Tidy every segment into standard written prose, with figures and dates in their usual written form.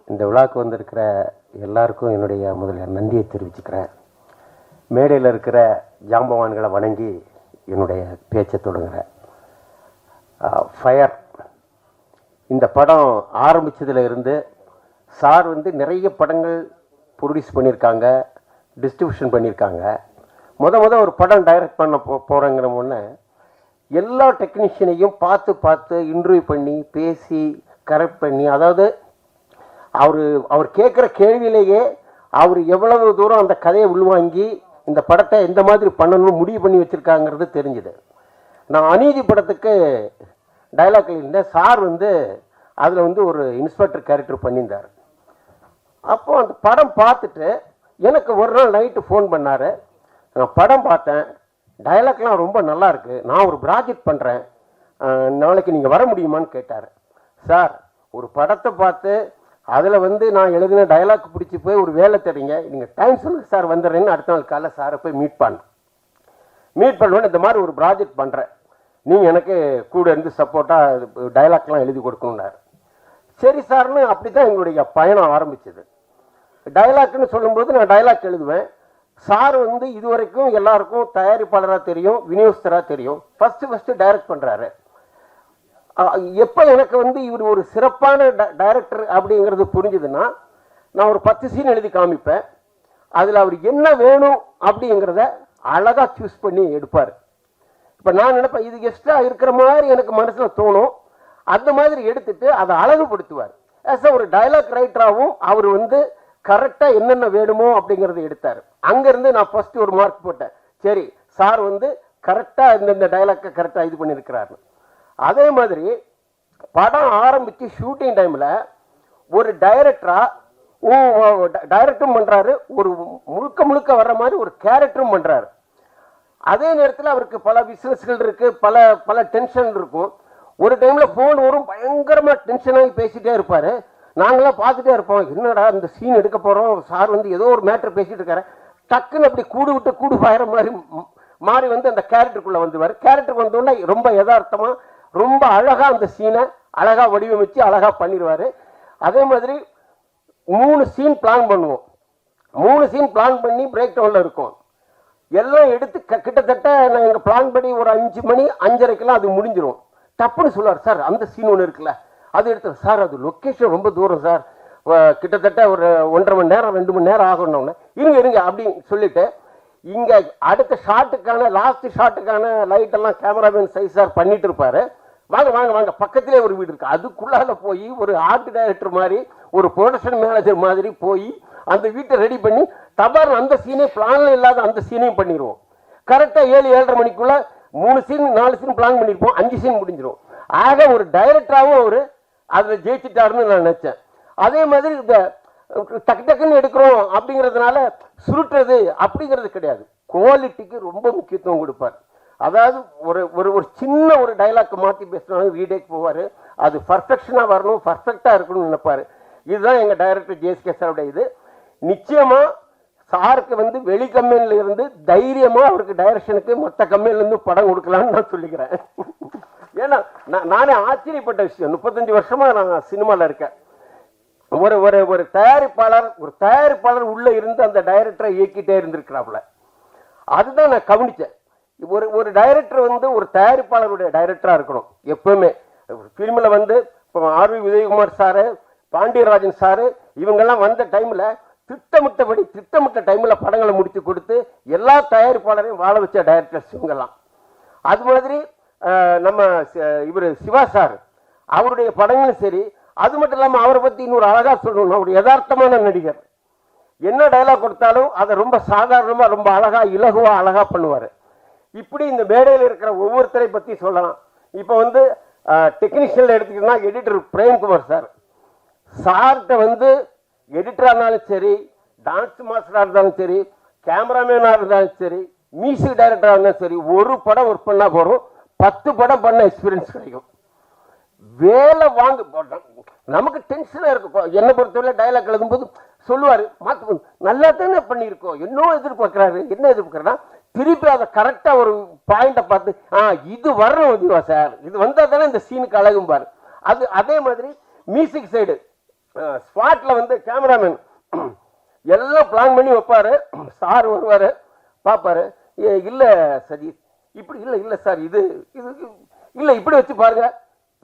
இந்த விழாவுக்கு வந்திருக்கிற எல்லாருக்கும் என்னுடைய முதல்ல நன்றியை தெரிவிச்சுக்கிறேன். மேடையில் இருக்கிற ஜாம்பவான்களை வணங்கி என்னுடைய பேச்சை தொடங்குகிறேன். ஃபயர் இந்த படம் ஆரம்பித்ததில் இருந்து சார் வந்து நிறைய படங்கள் ப்ரொடியூஸ் பண்ணியிருக்காங்க, டிஸ்ட்ரிபியூஷன் பண்ணியிருக்காங்க. முத ஒரு படம் டைரக்ட் பண்ண போகிறேங்கிற முன்னே எல்லா டெக்னீஷியனையும் பார்த்து இன்டர்வியூ பண்ணி பேசி கரெக்ட் பண்ணி, அதாவது அவர் கேட்குற கேள்வியிலேயே அவர் எவ்வளவு தூரம் அந்த கதையை உள்வாங்கி இந்த படத்தை எந்த மாதிரி பண்ணணும்னு முடிவு பண்ணி வச்சுருக்காங்கிறது தெரிஞ்சுது. நான் அநீதி படத்துக்கு டைலாக் எழுதியிருந்தேன். சார் வந்து அதில் வந்து ஒரு இன்ஸ்பெக்டர் கேரக்டர் பண்ணியிருந்தார். அப்போது அந்த படம் பார்த்துட்டு எனக்கு ஒரு நாள் நைட்டு ஃபோன் பண்ணார். நான் படம் பார்த்தேன், டைலாக்லாம் ரொம்ப நல்லா இருக்குது, நான் ஒரு ப்ராஜெக்ட் பண்ணுறேன், நாளைக்கு நீங்கள் வர முடியுமான்னு கேட்டார். சார், ஒரு படத்தை பார்த்து அதில் வந்து நான் எழுதின டைலாக் பிடிச்சி போய் ஒரு வேலை தரீங்க, நீங்கள் டைம் சொல்லுங்கள் சார் வந்துடுறேன்னு அடுத்த நாள் காலைல சாரை போய் மீட் பண்ணோன்னு இந்த மாதிரி ஒரு ப்ராஜெக்ட் பண்ணுறேன், நீங்கள் எனக்கு கூட இருந்து சப்போர்ட்டாக டைலாக்லாம் எழுதி கொடுக்கணுன்னாரு. சரி சார்னு அப்படி தான் எங்களுடைய பயணம் ஆரம்பிச்சது. டைலாக்னு சொல்லும்போது நான் டைலாக் எழுதுவேன். சார் வந்து இதுவரைக்கும் எல்லாருக்கும் தயாரிப்பாளராக தெரியும், விநியோகஸ்தராக தெரியும். ஃபஸ்ட்டு டைரக்ட் பண்ணுறாரு. எப்போ எனக்கு வந்து இவர் ஒரு சிறப்பான டைரக்டர் அப்படிங்கிறது புரிஞ்சுதுன்னா, நான் ஒரு 10 சீன் எழுதி காமிப்பேன். அதில் அவர் என்ன வேணும் அப்படிங்கிறத அழகாக சூஸ் பண்ணி எடுப்பார். இப்போ நான் நினைப்பேன் இது எக்ஸ்ட்ரா இருக்கிற மாதிரி எனக்கு மனசில் தோணும், அந்த மாதிரி எடுத்துட்டு அதை அழகுபடுத்துவார். ஆஸ் ஒரு டைலாக் ரைட்டராகவும் அவர் வந்து கரெக்டாக என்னென்ன வேணுமோ அப்படிங்கிறத எடுத்தார். அங்கேருந்து நான் ஃபஸ்ட்டு ஒரு மார்க் போட்டேன். சரி, சார் வந்து கரெக்டாக இந்த டைலாக்கை கரெக்டாக இது பண்ணியிருக்கிறாரு. அதே மாதிரி படம் ஆரம்பித்து ஷூட்டிங் டைமில் ஒரு டைரக்டரும் பண்ணுறாரு, ஒரு முழுக்க வர்ற மாதிரி ஒரு கேரக்டரும் பண்ணுறாரு. அதே நேரத்தில் அவருக்கு பல பிஸ்னஸ்கள் இருக்குது, பல டென்ஷன் இருக்கும். ஒரு டைமில் ஃபோன் வரும், பயங்கரமாக டென்ஷனாகி பேசிகிட்டே இருப்பார். நாங்களாம் பார்த்துட்டே இருப்போம், என்னடா இந்த சீன் எடுக்க போகிறோம், சார் வந்து ஏதோ ஒரு மேட்டர் பேசிகிட்டு இருக்காரு. டக்குன்னு அப்படி கூடு விட்டு கூடு பாயிற மாதிரி மாறி வந்து அந்த கேரக்டருக்குள்ளே வந்துடுவார். கேரக்டருக்கு வந்தோடனே ரொம்ப யதார்த்தமாக ரொம்ப அழகாக அந்த சீனை அழகாக வடிவமைச்சு அழகாக பண்ணிடுவார். அதே மாதிரி 3 சீன் பிளான் பண்ணுவோம். 3 சீன் பிளான் பண்ணி பிரேக் டவுனில் இருக்கும். எல்லாம் எடுத்து கிட்டத்தட்ட நான் எங்கள் பிளான் பண்ணி ஒரு 5 மணி 5:30க்கெல்லாம் அது முடிஞ்சிடும். டப்புன்னு சொல்லுவார், சார் அந்த சீன் ஒன்று இருக்குல்ல அது எடுத்து, சார் அது லொக்கேஷன் ரொம்ப தூரம் சார், கிட்டத்தட்ட ஒரு 1.5 மணி நேரம் 2 மணி நேரம் ஆகணும்னு, இருங்க அப்படின்னு சொல்லிட்டு இங்கே அடுத்த ஷாட்டுக்கான லாஸ்ட் ஷாட்டுக்கான லைட்டெல்லாம் கேமராமேன் சைஸ் சார் பண்ணிட்டு இருப்பாரு. வாங்க பக்கத்திலே ஒரு வீடு இருக்கு, அதுக்குள்ளால போய் ஒரு ஆர்ட் டைரக்டர் மாதிரி ஒரு ப்ரொடக்ஷன் மேனேஜர் மாதிரி போய் அந்த வீட்டை ரெடி பண்ணி தபார் அந்த சீனே பிளான்ல இல்லாத அந்த சீனையும் பண்ணிடுவோம். கரெக்டாக 7-7:30 மணிக்குள்ள 3 சீன் 4 சீன் பிளான் பண்ணியிருப்போம், 5 சீன் முடிஞ்சிடும். ஆக ஒரு டைரக்டராகவும் அவர் அதில் ஜெயிச்சிட்டாருன்னு நான் நினைச்சேன். அதே மாதிரி இந்த டக்குன்னு எடுக்கிறோம் அப்படிங்கிறதுனால சுருட்டுறது அப்படிங்கிறது கிடையாது, குவாலிட்டிக்கு ரொம்ப முக்கியத்துவம் கொடுப்பார். அதாவது ஒரு சின்ன ஒரு டைலாக் மாற்றி பேசினாலும் ரீடேக் போவார், அது பர்ஃபெக்ஷனாக வரணும், பர்ஃபெக்டாக இருக்கணும்னு நினைப்பார். இதுதான் எங்கள் டைரக்டர் ஜேஎஸ்கே சாருடைய இது. நிச்சயமாக சாருக்கு வந்து வெளி கம்பெனியில் இருந்து தைரியமாக அவருக்கு டைரக்ஷனுக்கு மொத்த கம்பெனிலேருந்து படம் கொடுக்கலான்னு நான் சொல்லிக்கிறேன். ஏன்னா நானே ஆச்சரியப்பட்ட விஷயம், 35 வருஷமாக நான் சினிமாவில் இருக்கேன். ஒரு தயாரிப்பாளர் உள்ளே இருந்து அந்த டைரக்டரை இயக்கிட்டே இருந்திருக்கிறாப்புல. அதுதான் நான் கவனித்தேன். ஒரு டைரக்டர் வந்து ஒரு தயாரிப்பாளருடைய டைரக்டராக இருக்கணும் எப்பவுமே. ஃபிலிமில் வந்து இப்போ R V Udayakumar sir, Pandiarajan sir இவங்கெல்லாம் வந்த டைமில் திட்டமிட்ட டைமில் படங்களை முடித்து கொடுத்து எல்லா தயாரிப்பாளரையும் வாழ வச்ச டைரக்டர்ஸ் இவங்கெல்லாம். அது மாதிரி நம்ம இவர் சிவா சார் அவருடைய படங்களும் சரி. அது மட்டும் இல்லாமல் அவரை பற்றி இன்னொரு அழகாக சொல்லணும், ஒரு யதார்த்தமான நடிகர். என்ன டைலாக் கொடுத்தாலும் அதை ரொம்ப சாதாரணமாக ரொம்ப அழகாக இலகுவாக அழகாக பண்ணுவார். இப்படி இந்த மேடையில் இருக்கிற ஒவ்வொருத்தரை பற்றி சொல்லலாம். இப்போ வந்து டெக்னீஷியனில் எடுத்துக்கிட்டோம்னா எடிட்டர் பிரேம்குமார் சார்கிட்ட வந்து எடிட்டராக இருந்தாலும் சரி, டான்ஸ் மாஸ்டராக இருந்தாலும் சரி, கேமராமேனாக இருந்தாலும் சரி, மியூசிக் டைரக்டராக இருந்தாலும் சரி, ஒரு படம் ஒர்க் பண்ணால் போகிறோம் 10 படம் பண்ண எக்ஸ்பீரியன்ஸ் கிடைக்கும். வேலை வாங்க நமக்கு டென்ஷனாக இருக்கும். என்னை பொறுத்தவரை டைலாக் எழுதும்போது சொல்லுவார், மாற்ற நல்லா தானே பண்ணியிருக்கோம், என்ன எதிர்பார்க்குறாருன்னா திருப்பி அதை கரெக்டாக ஒரு பாயிண்டை பார்த்து இது வரணும் சார், இது வந்தால் தானே இந்த சீனுக்கு அழகும்பார். அதே மாதிரி மியூசிக் சைடு ஸ்பாட்ல வந்து கேமராமேன் எல்லாம் பிளான் பண்ணி வைப்பாரு. சார் வருவாரு, பார்ப்பாரு, இல்லை சதீஷ் இப்படி இல்லை சார், இது இது இல்லை இப்படி வச்சு பாருங்க,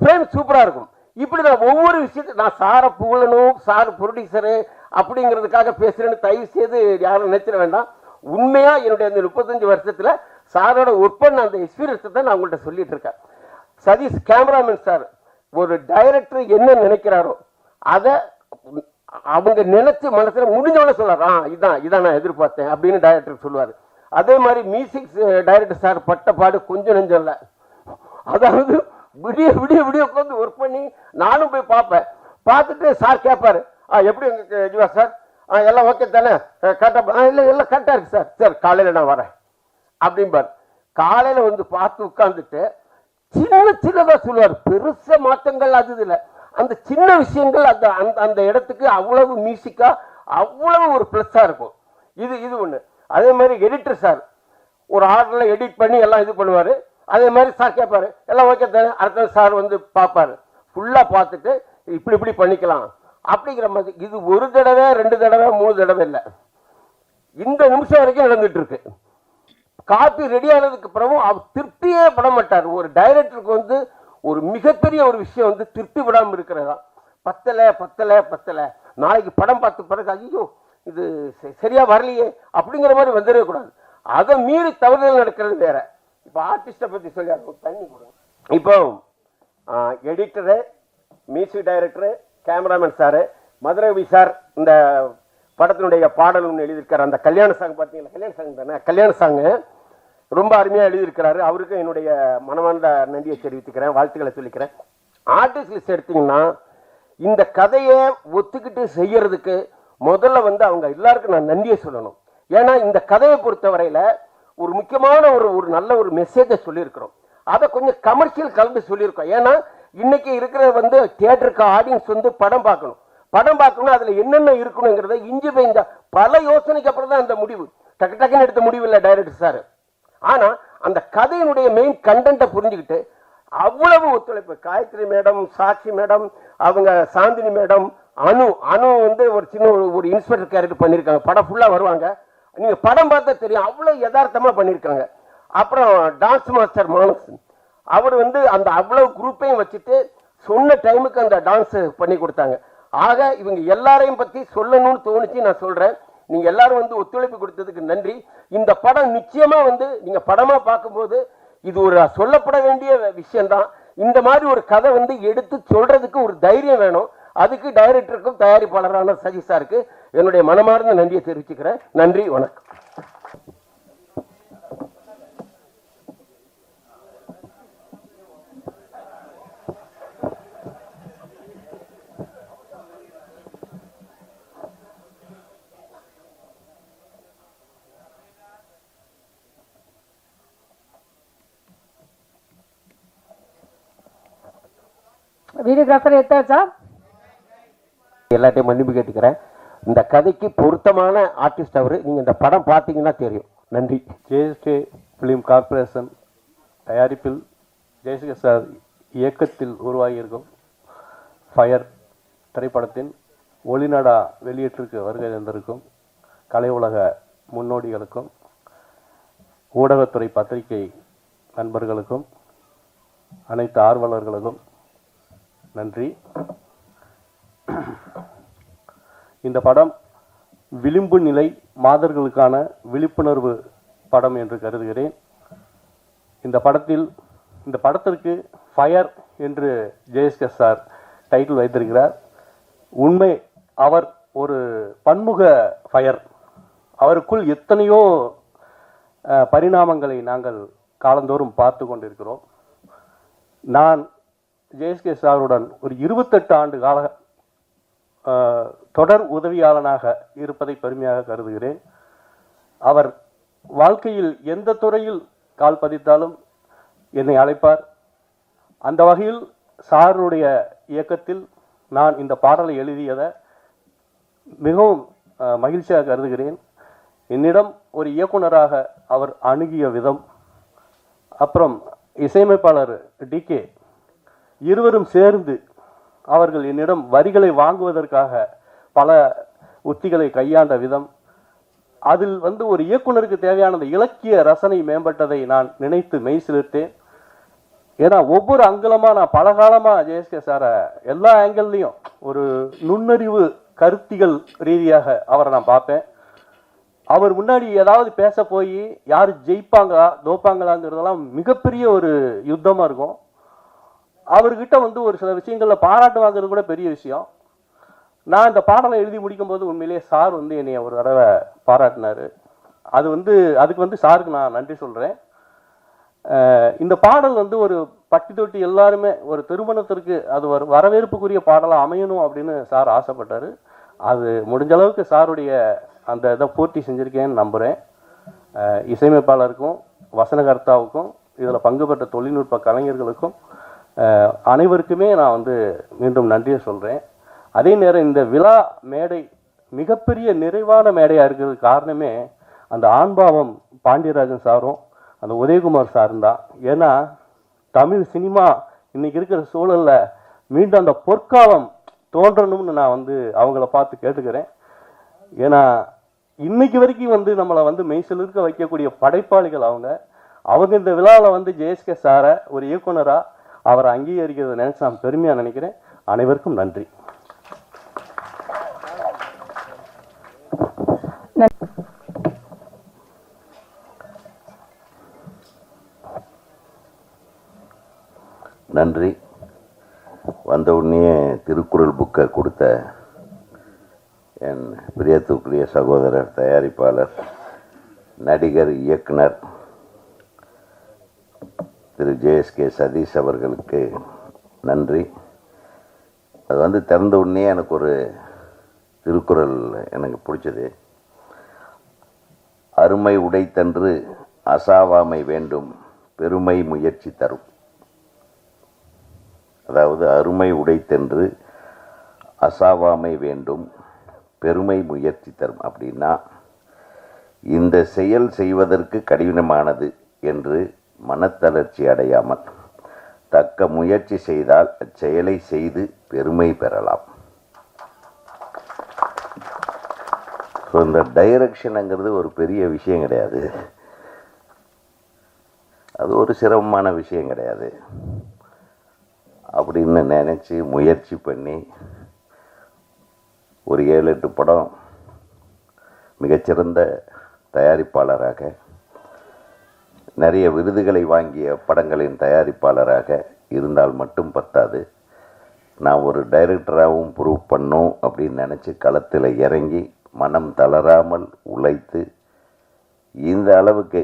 ஃப்ரேம் சூப்பராக இருக்கும். இப்படி நான் ஒவ்வொரு விஷயத்தையும் நான் சாரை புகழணும், சார் ப்ரொடியூசரு அப்படிங்கிறதுக்காக பேசுகிறேன்னு தயவு செய்து யாரும் நினைச்சிட வேண்டாம். உண்மையாக என்னுடைய அந்த 35 வருஷத்தில் சாரோட ஒர்க் பண்ண அந்த எக்ஸ்பீரியன்ஸை தான் நான் உங்கள்கிட்ட சொல்லிட்டு இருக்கேன். சதீஷ் கேமராமேன் சார் ஒரு டைரக்டர் என்ன நினைக்கிறாரோ அதை அவங்க நினைச்சு மனசுல முடிஞ்சவன சொல்றாரு, இதான் நான் எதிர்பார்த்தேன் அப்படின்னு டைரக்டர் சொல்லுவாரு. அதே மாதிரி மியூசிக் டைரக்டர் சார் பட்ட பாடு கொஞ்சம் நெஞ்சம் இல்லை. அதாவது விடிய விடிய விடிய உட்காந்து ஒர்க் பண்ணி நானும் போய் பார்ப்பேன். பார்த்துட்டு சார் கேட்பாரு, எப்படி உங்களுக்கு ஜீவா சார் எல்லாம் ஓகே தானே, கரெக்டாக இல்லை எல்லாம் கரெக்டாக இருக்கு சார், சார் காலையில் நான் வரேன் அப்படின்பார். காலையில் வந்து பார்த்து உட்காந்துட்டு சின்னதாக சொல்லுவார். பெருச மாற்றங்கள் அது இல்லை, அந்த சின்ன விஷயங்கள் அந்த அந்த இடத்துக்கு அவ்வளவு மியூசிக்கா அவ்வளவு ஒரு ப்ளஸ்ஸாக இருக்கும். இது ஒன்று. அதே மாதிரி எடிட்டர் சார் ஒரு ஆர்டரில் எடிட் பண்ணி எல்லாம் இது பண்ணுவார். அதே மாதிரி சார் கேட்பாரு, எல்லாம் ஓகே தானே, அடுத்த சார் வந்து பார்ப்பாரு, ஃபுல்லாக பார்த்துட்டு இப்படி பண்ணிக்கலாம் அப்படிங்கிற மாதிரி. இது ஒரு தடவை 2 தடவை 3 தடவை இல்லை, இந்த நிமிஷம் வரைக்கும் நடந்துட்டு இருக்கு. காப்பி ரெடி ஆனதுக்கு பிறகும் அவர் திருப்தியே பட மாட்டார். ஒரு டைரக்டருக்கு வந்து ஒரு மிகப்பெரிய ஒரு விஷயம் வந்து திருப்தி விடாமல் இருக்கிறதா. பத்தலை நாளைக்கு படம் பார்த்த பிறகு ஐயோ இது சரியா வரலையே அப்படிங்கிற மாதிரி வந்துடவே கூடாது. அதை மீறி தவறுதல் நடக்கிறது வேற. இப்போ ஆர்டிஸ்டை பற்றி சொல்லி தண்ணி கொடுங்க. இப்போ editor, music director, cameraman sir, Madhuravi sir இந்த படத்தினுடைய பாடல் ஒன்று எழுதியிருக்காரு. அந்த கல்யாண சாங் பார்த்தீங்களா, கல்யாண சாங் தானே, கல்யாண சாங்கு ரொம்ப அருமையாக எழுதியிருக்கிறாரு. அவருக்கு என்னுடைய மனமார்ந்த நன்றியை தெரிவித்துக்கிறேன், வாழ்த்துக்களை சொல்லிக்கிறேன். ஆர்டிஸ்ட் லிஸ்ட் எடுத்தீங்கன்னா இந்த கதையை ஒத்துக்கிட்டு செய்யறதுக்கு முதல்ல வந்து அவங்க எல்லாருக்கும் நான் நன்றியை சொல்லணும். ஏன்னா இந்த கதையை பொறுத்தவரையில் ஒரு முக்கியமான ஒரு நல்ல ஒரு மெசேஜை சொல்லியிருக்கிறோம். அதை கொஞ்சம் கமர்ஷியல் கலந்து சொல்லியிருக்கோம். ஏன்னா இன்னைக்கு இருக்கிற வந்து தியேட்டருக்கு ஆடியன்ஸ் வந்து படம் பார்க்கணும், அதில் என்னென்ன இருக்கணுங்கிறத இஞ்சி பெய்ந்த பல யோசனைக்கு அப்புறம் தான் அந்த முடிவு. டக்குன்னு எடுத்த முடிவு இல்லை டைரக்டர் சார். ஆனால் அந்த கதையினுடைய மெயின் கண்டென்ட்டை புரிஞ்சுக்கிட்டு அவ்வளவு ஒத்துழைப்பு. காயத்ரி மேடம், சாட்சி மேடம், அவங்க சாந்தினி மேடம், அனு வந்து ஒரு சின்ன ஒரு இன்ஸ்பெக்டர் கேரக்டர் பண்ணியிருக்காங்க. படம் ஃபுல்லாக வருவாங்க, நீங்கள் படம் பார்த்தா தெரியும், அவ்வளோ யதார்த்தமாக பண்ணியிருக்காங்க. அப்புறம் டான்ஸ் மாஸ்டர் மானஸ், அவர் வந்து அந்த அவ்வளவு குரூப்பையும் வச்சுட்டு சொன்ன டைமுக்கு அந்த டான்ஸ் பண்ணி கொடுத்தாங்க. ஆக இவங்க எல்லாரையும் பற்றி சொல்லணும்னு தோணுச்சு, நான் சொல்கிறேன். நீங்க எல்லாரும் வந்து ஒத்துழைப்பு கொடுத்ததுக்கு நன்றி. இந்த படம் நிச்சயமா வந்து நீங்க படமா பார்க்கும்போது இது ஒரு சொல்லப்பட வேண்டிய விஷயம்தான். இந்த மாதிரி ஒரு கதை வந்து எடுத்து சொல்றதுக்கு ஒரு தைரியம் வேணும். அதுக்கு டைரக்டருக்கும் தயாரிப்பாளரான சதீஷ் சாருக்கு என்னுடைய மனமார்ந்த நன்றியை தெரிவிச்சுக்கிறேன். நன்றி, வணக்கம். வீடியோகிராஃபர் எடுத்தாச்சா? எல்லாத்தையும் மன்னிப்பு கேட்டுக்கிறேன். இந்த கதைக்கு பொருத்தமான ஆர்டிஸ்ட் அவரு. நீங்க இந்த படம் பார்த்தீங்கன்னா தெரியும். நன்றி. ஜேஎஸ்கே பிலிம் கார்பரேஷன் தயாரிப்பில் ஜெயசேகர் சார் இயக்கத்தில் உருவாகியிருக்கும் ஃபயர் திரைப்படத்தின் ஒளிநடா வெளியீட்டிற்கு வருகை தந்திருக்கும் கலை உலக முன்னோடிகளுக்கும் ஊடகத்துறை பத்திரிகை நண்பர்களுக்கும் அனைத்து ஆர்வலர்களுக்கும் நன்றி. இந்த படம் விளிம்பு நிலை மாதர்களுக்கான விழிப்புணர்வு படம் என்று கருதுகிறேன். இந்த படத்திற்கு ஃபயர் என்று ஜெயஸ்கே சார் டைட்டில் வைத்திருக்கிறார். உண்மை, அவர் ஒரு பன்முக ஃபயர். அவருக்குள் எத்தனையோ பரிணாமங்களை நாங்கள் காலந்தோறும் பார்த்து கொண்டிருக்கிறோம். நான் ஜெயஸ்கே சாருடன் ஒரு 28 ஆண்டு கால தொடர் உதவியாளனாக இருப்பதை பெருமையாக கருதுகிறேன். அவர் வாழ்க்கையில் எந்த துறையில் கால் பதித்தாலும் என்னை அழைப்பார். அந்த வகையில் சாருடைய இயக்கத்தில் நான் இந்த பாடலை எழுதியதை மிகவும் மகிழ்ச்சியாக கருதுகிறேன். என்னிடம் ஒரு இயக்குனராக அவர் அணுகிய விதம், அப்புறம் இசையமைப்பாளர் டிகே, இருவரும் சேர்ந்து அவர்கள் என்னிடம் வரிகளை வாங்குவதற்காக பல உத்திகளை கையாண்ட விதம், அதில் வந்து ஒரு இயக்குனருக்கு தேவையான அந்த இலக்கிய ரசனை மேம்பட்டதை நான் நினைத்து மெய் சிலிர்த்தேன். ஏன்னா ஒவ்வொரு அங்கலமா நான் பல காலமா ஜேஎஸ்கே சாரை எல்லா ஆங்கிள்லையும் ஒரு நுண்ணறிவு கருத்திகள் ரீதியாக அவரை நான் பார்ப்பேன். அவர் முன்னாடி ஏதாவது பேச போய் யார் ஜெயிப்பாங்களா தோப்பாங்களாங்கிறதெல்லாம் மிகப்பெரிய ஒரு யுத்தமா இருக்கும். அவர்கிட்ட வந்து ஒரு சில விஷயங்கள்ல பாராட்டு வாங்குறது கூட பெரிய விஷயம். நான் இந்த பாடலை எழுதி முடிக்கும் போது உண்மையிலேயே சார் வந்து என்னைய ஒரு தடவை பாராட்டினாரு. அது வந்து அதுக்கு வந்து சாருக்கு நான் நன்றி சொல்றேன். இந்த பாடல் வந்து ஒரு பட்டி தொட்டி எல்லாருமே ஒரு திருமணத்திற்கு அது ஒரு வரவேற்புக்குரிய பாடலாக அமையணும் அப்படின்னு சார் ஆசைப்பட்டாரு. அது முடிஞ்ச அளவுக்கு சாருடைய அந்த இதை பூர்த்தி செஞ்சுருக்கேன்னு நம்புகிறேன். இசையமைப்பாளருக்கும் வசனகர்த்தாவுக்கும் இதில் பங்கு பெற்ற தொழில்நுட்ப கலைஞர்களுக்கும் அனைவருக்குமே நான் வந்து மீண்டும் நன்றியை சொல்கிறேன். அதே நேரம் இந்த விழா மேடை மிகப்பெரிய நிறைவான மேடையாக இருக்கிறதுக்கு காரணமே அந்த ஆண்பாவம் பாண்டியராஜன் சாரும் அந்த உதயகுமார் சாரும் தான். ஏன்னா தமிழ் சினிமா இன்னைக்கு இருக்கிற சூழலில் மீண்டும் அந்த பொற்காலம் தோன்றணும்னு நான் வந்து அவங்கள பார்த்து கேட்டுக்கிறேன். ஏன்னா இன்னைக்கு வரைக்கும் வந்து நம்மளை வந்து மெய்சிலிருக்க வைக்கக்கூடிய படைப்பாளிகள் அவங்க இந்த விழாவில் வந்து ஜேஎஸ்கே சாரை ஒரு இயக்குனராக அவரை அங்கீகரிக்கிறத நினைச்சு நான் பெருமையாக நினைக்கிறேன். அனைவருக்கும் நன்றி. நன்றி. வந்த உடனே திருக்குறள் புக்கை கொடுத்த என் பிரியத்துக்குரிய சகோதரர், தயாரிப்பாளர், நடிகர், இயக்குனர் திரு ஜேஎஸ்கே சதீஷ் அவர்களுக்கு நன்றி. அது வந்து திறந்த உடனே எனக்கு ஒரு திருக்குறள் எனக்கு பிடிச்சது. அருமை உடைத்தன்று அசாவாமை வேண்டும், பெருமை முயற்சி தரும். அதாவது அருமை உடைத்தென்று அசாவாமை வேண்டும், பெருமை முயற்சி தரும். அப்படின்னா இந்த செயல் செய்வதற்கு கடினமானது என்று மனத்தளர்ச்சி அடையாமல் தக்க முயற்சி செய்தால் அச்செயலை செய்து பெருமை பெறலாம். ஸோ இந்த டைரக்ஷனுங்கிறது ஒரு பெரிய விஷயம் கிடையாது, அது ஒரு சிரமமான விஷயம் கிடையாது அப்படின்னு நினச்சி முயற்சி பண்ணி ஒரு 7-8 படம் மிகச்சிறந்த தயாரிப்பாளராக, நிறைய விருதுகளை வாங்கிய படங்களின் தயாரிப்பாளராக இருந்தால் மட்டும் பத்தாது, நான் ஒரு டைரக்டராகவும் ப்ரூவ் பண்ணோம் அப்படின்னு நினச்சி களத்தில் இறங்கி மனம் தளராமல் உழைத்து இந்த அளவுக்கு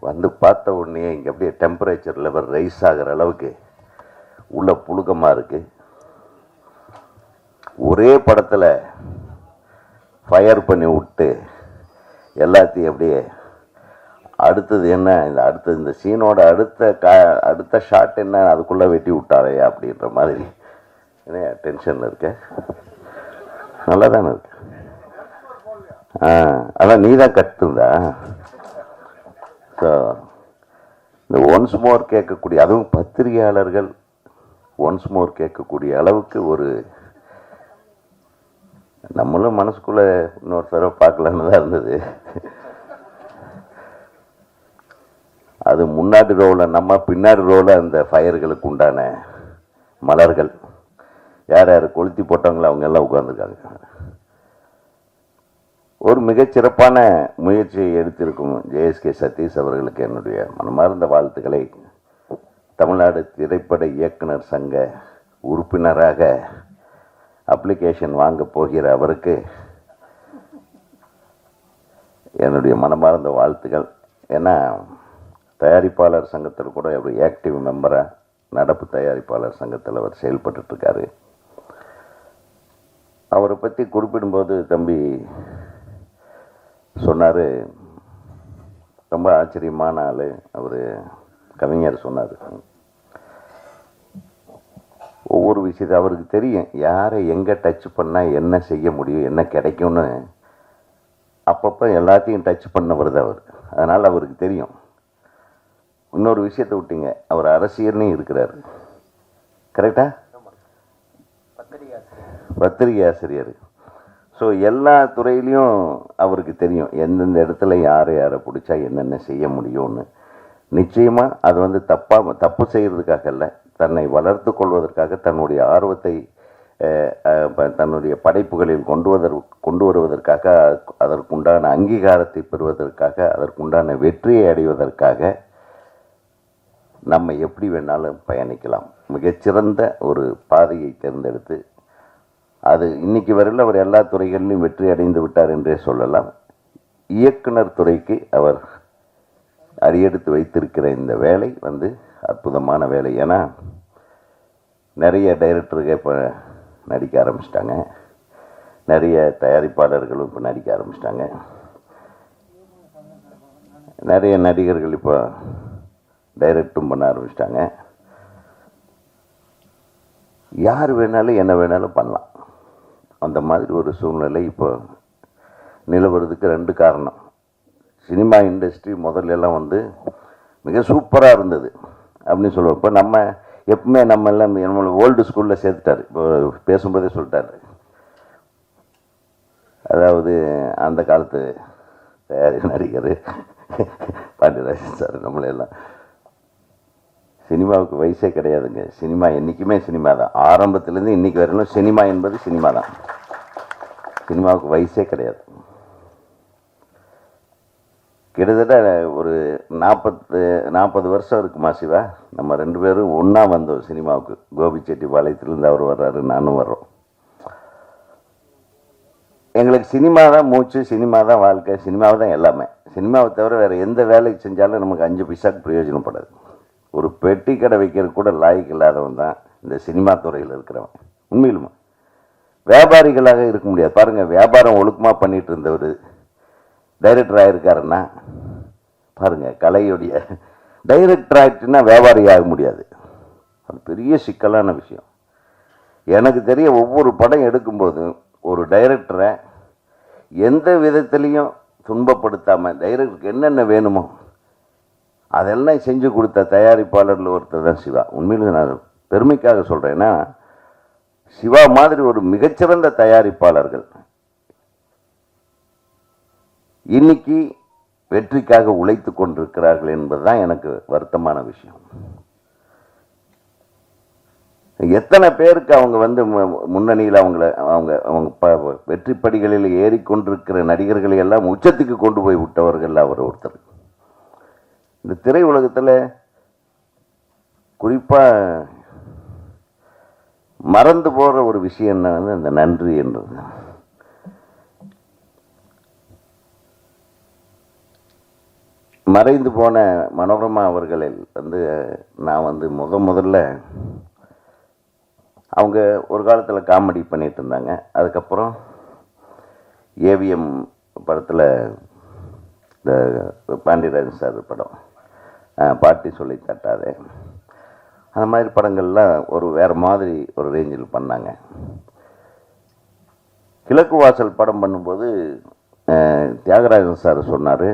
வந்து பார்த்த உடனே இங்கே அப்படியே டெம்பரேச்சர் லெவல் ரைஸ் ஆகிற அளவுக்கு உள்ள புழுக்கமாக இருக்குது. ஒரே படத்தில் ஃபயர் பண்ணி விட்டு எல்லாத்தையும் அப்படியே அடுத்தது என்ன, இந்த சீனோட அடுத்த ஷாட் என்ன, அதுக்குள்ளே வெட்டி விட்டாரே அப்படின்ற மாதிரி என்ன டென்ஷனில் இருக்க. நல்லா தானே இருக்கு. அதான் நீ தான் கற்றுந்தா. ஸோ இந்த ஒன்ஸ் மோர் கேட்கக்கூடிய, அதுவும் பத்திரிகையாளர்கள் ஒன்ஸ் மோர் கேட்கக்கூடிய அளவுக்கு ஒரு நம்மளும் மனசுக்குள்ளே இன்னொரு தடவை பார்க்கலான்னு தான் இருந்தது. அது முன்னாடி ரோவில் நம்ம, பின்னாடி ரோவில் அந்த ஃபயர்களுக்கு உண்டான மலர்கள் யார் யார் கொளுத்தி போட்டாங்களோ அவங்க எல்லாம் உட்கார்ந்துருக்காங்க. ஒரு மிகச்சிறப்பான முயற்சியை எடுத்திருக்கும் ஜேஎஸ்கே சதீஷ் அவர்களுக்கு என்னுடைய மனமார்ந்த வாழ்த்துக்களை. தமிழ்நாடு திரைப்பட இயக்குனர் சங்க உறுப்பினராக அப்ளிகேஷன் வாங்க போகிற அவருக்கு என்னுடைய மனமார்ந்த வாழ்த்துக்கள். ஏன்னா தயாரிப்பாளர் சங்கத்தில் கூட ஒரு ஆக்டிவ் மெம்பராக, நடப்பு தயாரிப்பாளர் சங்கத்தில் அவர் செயல்பட்டுருக்காரு. அவரை பற்றி குறிப்பிடும்போது தம்பி சொன்னார், ரொம்ப ஆச்சரியமான ஆள் அவர். கவிஞர் சொன்னார், ஒவ்வொரு விஷயத்தை அவருக்கு தெரியும், யாரை எங்கே டச் பண்ணால் என்ன செய்ய முடியும், என்ன கிடைக்கும்னு அப்பப்போ எல்லாத்தையும் டச் பண்ணவர் தான் அவர். அதனால் அவருக்கு தெரியும். இன்னொரு விஷயத்தை விட்டீங்க, அவர் அரசியல்லையும் இருக்கிறார். கரெக்டா? பத்திரிகை ஆசிரியர். ஸோ எல்லா துறையிலையும் அவருக்கு தெரியும் எந்தெந்த இடத்துல யாரை பிடிச்சா என்னென்ன செய்ய முடியும்னு. நிச்சயமாக அது வந்து தப்பு செய்கிறதுக்காக இல்லை, தன்னை வளர்த்து கொள்வதற்காக, தன்னுடைய ஆர்வத்தை தன்னுடைய படைப்புகளில் கொண்டு வருவதற்காக, அதற்குண்டான அங்கீகாரத்தை பெறுவதற்காக, அதற்குண்டான வெற்றியை அடைவதற்காக நம்ம எப்படி வேணாலும் பயணிக்கலாம். மிகச்சிறந்த ஒரு பாதையை தேர்ந்தெடுத்து அது இன்னைக்கு வரையில் அவர் எல்லா துறைகளிலும் வெற்றி அடைந்து விட்டார் என்றே சொல்லலாம். இயக்குனர் துறைக்கு அவர் அடியெடுத்து வைத்திருக்கிற இந்த வேலை வந்து அற்புதமான வேலை. ஏன்னா நிறைய டைரக்டர்கள் இப்போ நடிக்க ஆரம்பிச்சிட்டாங்க, நிறைய தயாரிப்பாளர்களும் இப்போ நடிக்க ஆரம்பிச்சிட்டாங்க, நிறைய நடிகர்கள் இப்போ டைரக்டும் பண்ண ஆரம்பிச்சிட்டாங்க. யார் வேணாலும் என்ன வேணாலும் பண்ணலாம். அந்த மாதிரி ஒரு சூழ்நிலை இப்போ நிலவரதுக்கு 2 காரணம். சினிமா இண்டஸ்ட்ரி முதல்லலாம் வந்து மிக சூப்பராக இருந்தது அப்படின்னு சொல்லுவோம். இப்போ நம்ம எப்பவுமே நம்ம எல்லாம் நம்மளை ஓல்டு ஸ்கூலில் சேர்த்துட்டார். இப்போ பேசும்போதே சொல்லிட்டாரு, அதாவது அந்த காலத்து தயாரி நடிகர் பாண்டியராஜன் சார் நம்மளெல்லாம். சினிமாவுக்கு வயசே கிடையாதுங்க. சினிமா என்றைக்குமே சினிமா தான். ஆரம்பத்துலேருந்து இன்றைக்கி வரையிலும் சினிமா என்பது சினிமா தான். சினிமாவுக்கு வயசே கிடையாது. கிட்டத்தட்ட ஒரு 40 வருஷம் இருக்குமா சிவா, நம்ம 2 பேரும் ஒன்றா வந்தோம் சினிமாவுக்கு. கோபிச்செட்டிப்பாளையத்துலேருந்து அவர் வர்றாரு, நானும் வர்றோம். எங்களுக்கு சினிமா தான் மூச்சு, சினிமா தான் வாழ்க்கை, சினிமாவை தான் எல்லாமே. சினிமாவை தவிர வேறு எந்த வேலை செஞ்சாலும் நமக்கு 5 பைசாக்கு பிரயோஜனப்படாது. ஒரு பெட்டி கடை வைக்கிறது கூட லாய்க்கு இல்லாதவன் தான் இந்த சினிமா துறையில் இருக்கிறவன். உண்மையிலுமா வியாபாரிகளாக இருக்க முடியாது. பாருங்கள், வியாபாரம் ஒழுக்கமாக பண்ணிட்டு இருந்தவர் டைரக்டர் ஆகிருக்காருன்னா பாருங்கள், கலையுடைய டைரக்டர் ஆகிட்டுன்னா வியாபாரி ஆக முடியாது. அது பெரிய சிக்கலான விஷயம். எனக்கு தெரிய ஒவ்வொரு படம் எடுக்கும்போதும் ஒரு டைரக்டரை எந்த விதத்துலேயும் துன்பப்படுத்தாமல் டைரக்டருக்கு என்னென்ன வேணுமோ அதெல்லாம் செஞ்சு கொடுத்த தயாரிப்பாளரில் ஒருத்தர் தான் சிவா. உண்மையிலும் நான் பெருமைக்காக சொல்கிறேன். ஏன்னா சிவா மாதிரி ஒரு மிகச்சிறந்த தயாரிப்பாளர்கள் இன்னைக்கு வெற்றிக்காக உழைத்து கொண்டிருக்கிறார்கள் என்பதுதான் எனக்கு வருத்தமான விஷயம். எத்தனை பேருக்கு அவங்க வந்து முன்னணியில் அவங்க வெற்றி படிகளில் ஏறிக்கொண்டிருக்கிற நடிகர்களை எல்லாம் உச்சத்துக்கு கொண்டு போய் விட்டவர்கள் அவர் ஒருத்தர். இந்த திரை உலகத்தில் குறிப்பாக மறந்து போகிற ஒரு விஷயம் என்ன, இந்த நன்றி என்றது. மறைந்து போன மனோரமா அவர்களில் வந்து நான் வந்து முதல்ல அவங்க ஒரு காலத்தில் காமெடி பண்ணிட்டு இருந்தாங்க. அதுக்கப்புறம் ஏவிஎம் படத்தில் இந்த பாண்டியராஜன் சார் படம் பாட்டி சொல்லி தட்டாதே, அந்த மாதிரி படங்கள்லாம் ஒரு வேறு மாதிரி ஒரு ரேஞ்சில் பண்ணாங்க. கிழக்கு வாசல் படம் பண்ணும்போது தியாகராஜன் சார் சொன்னார்,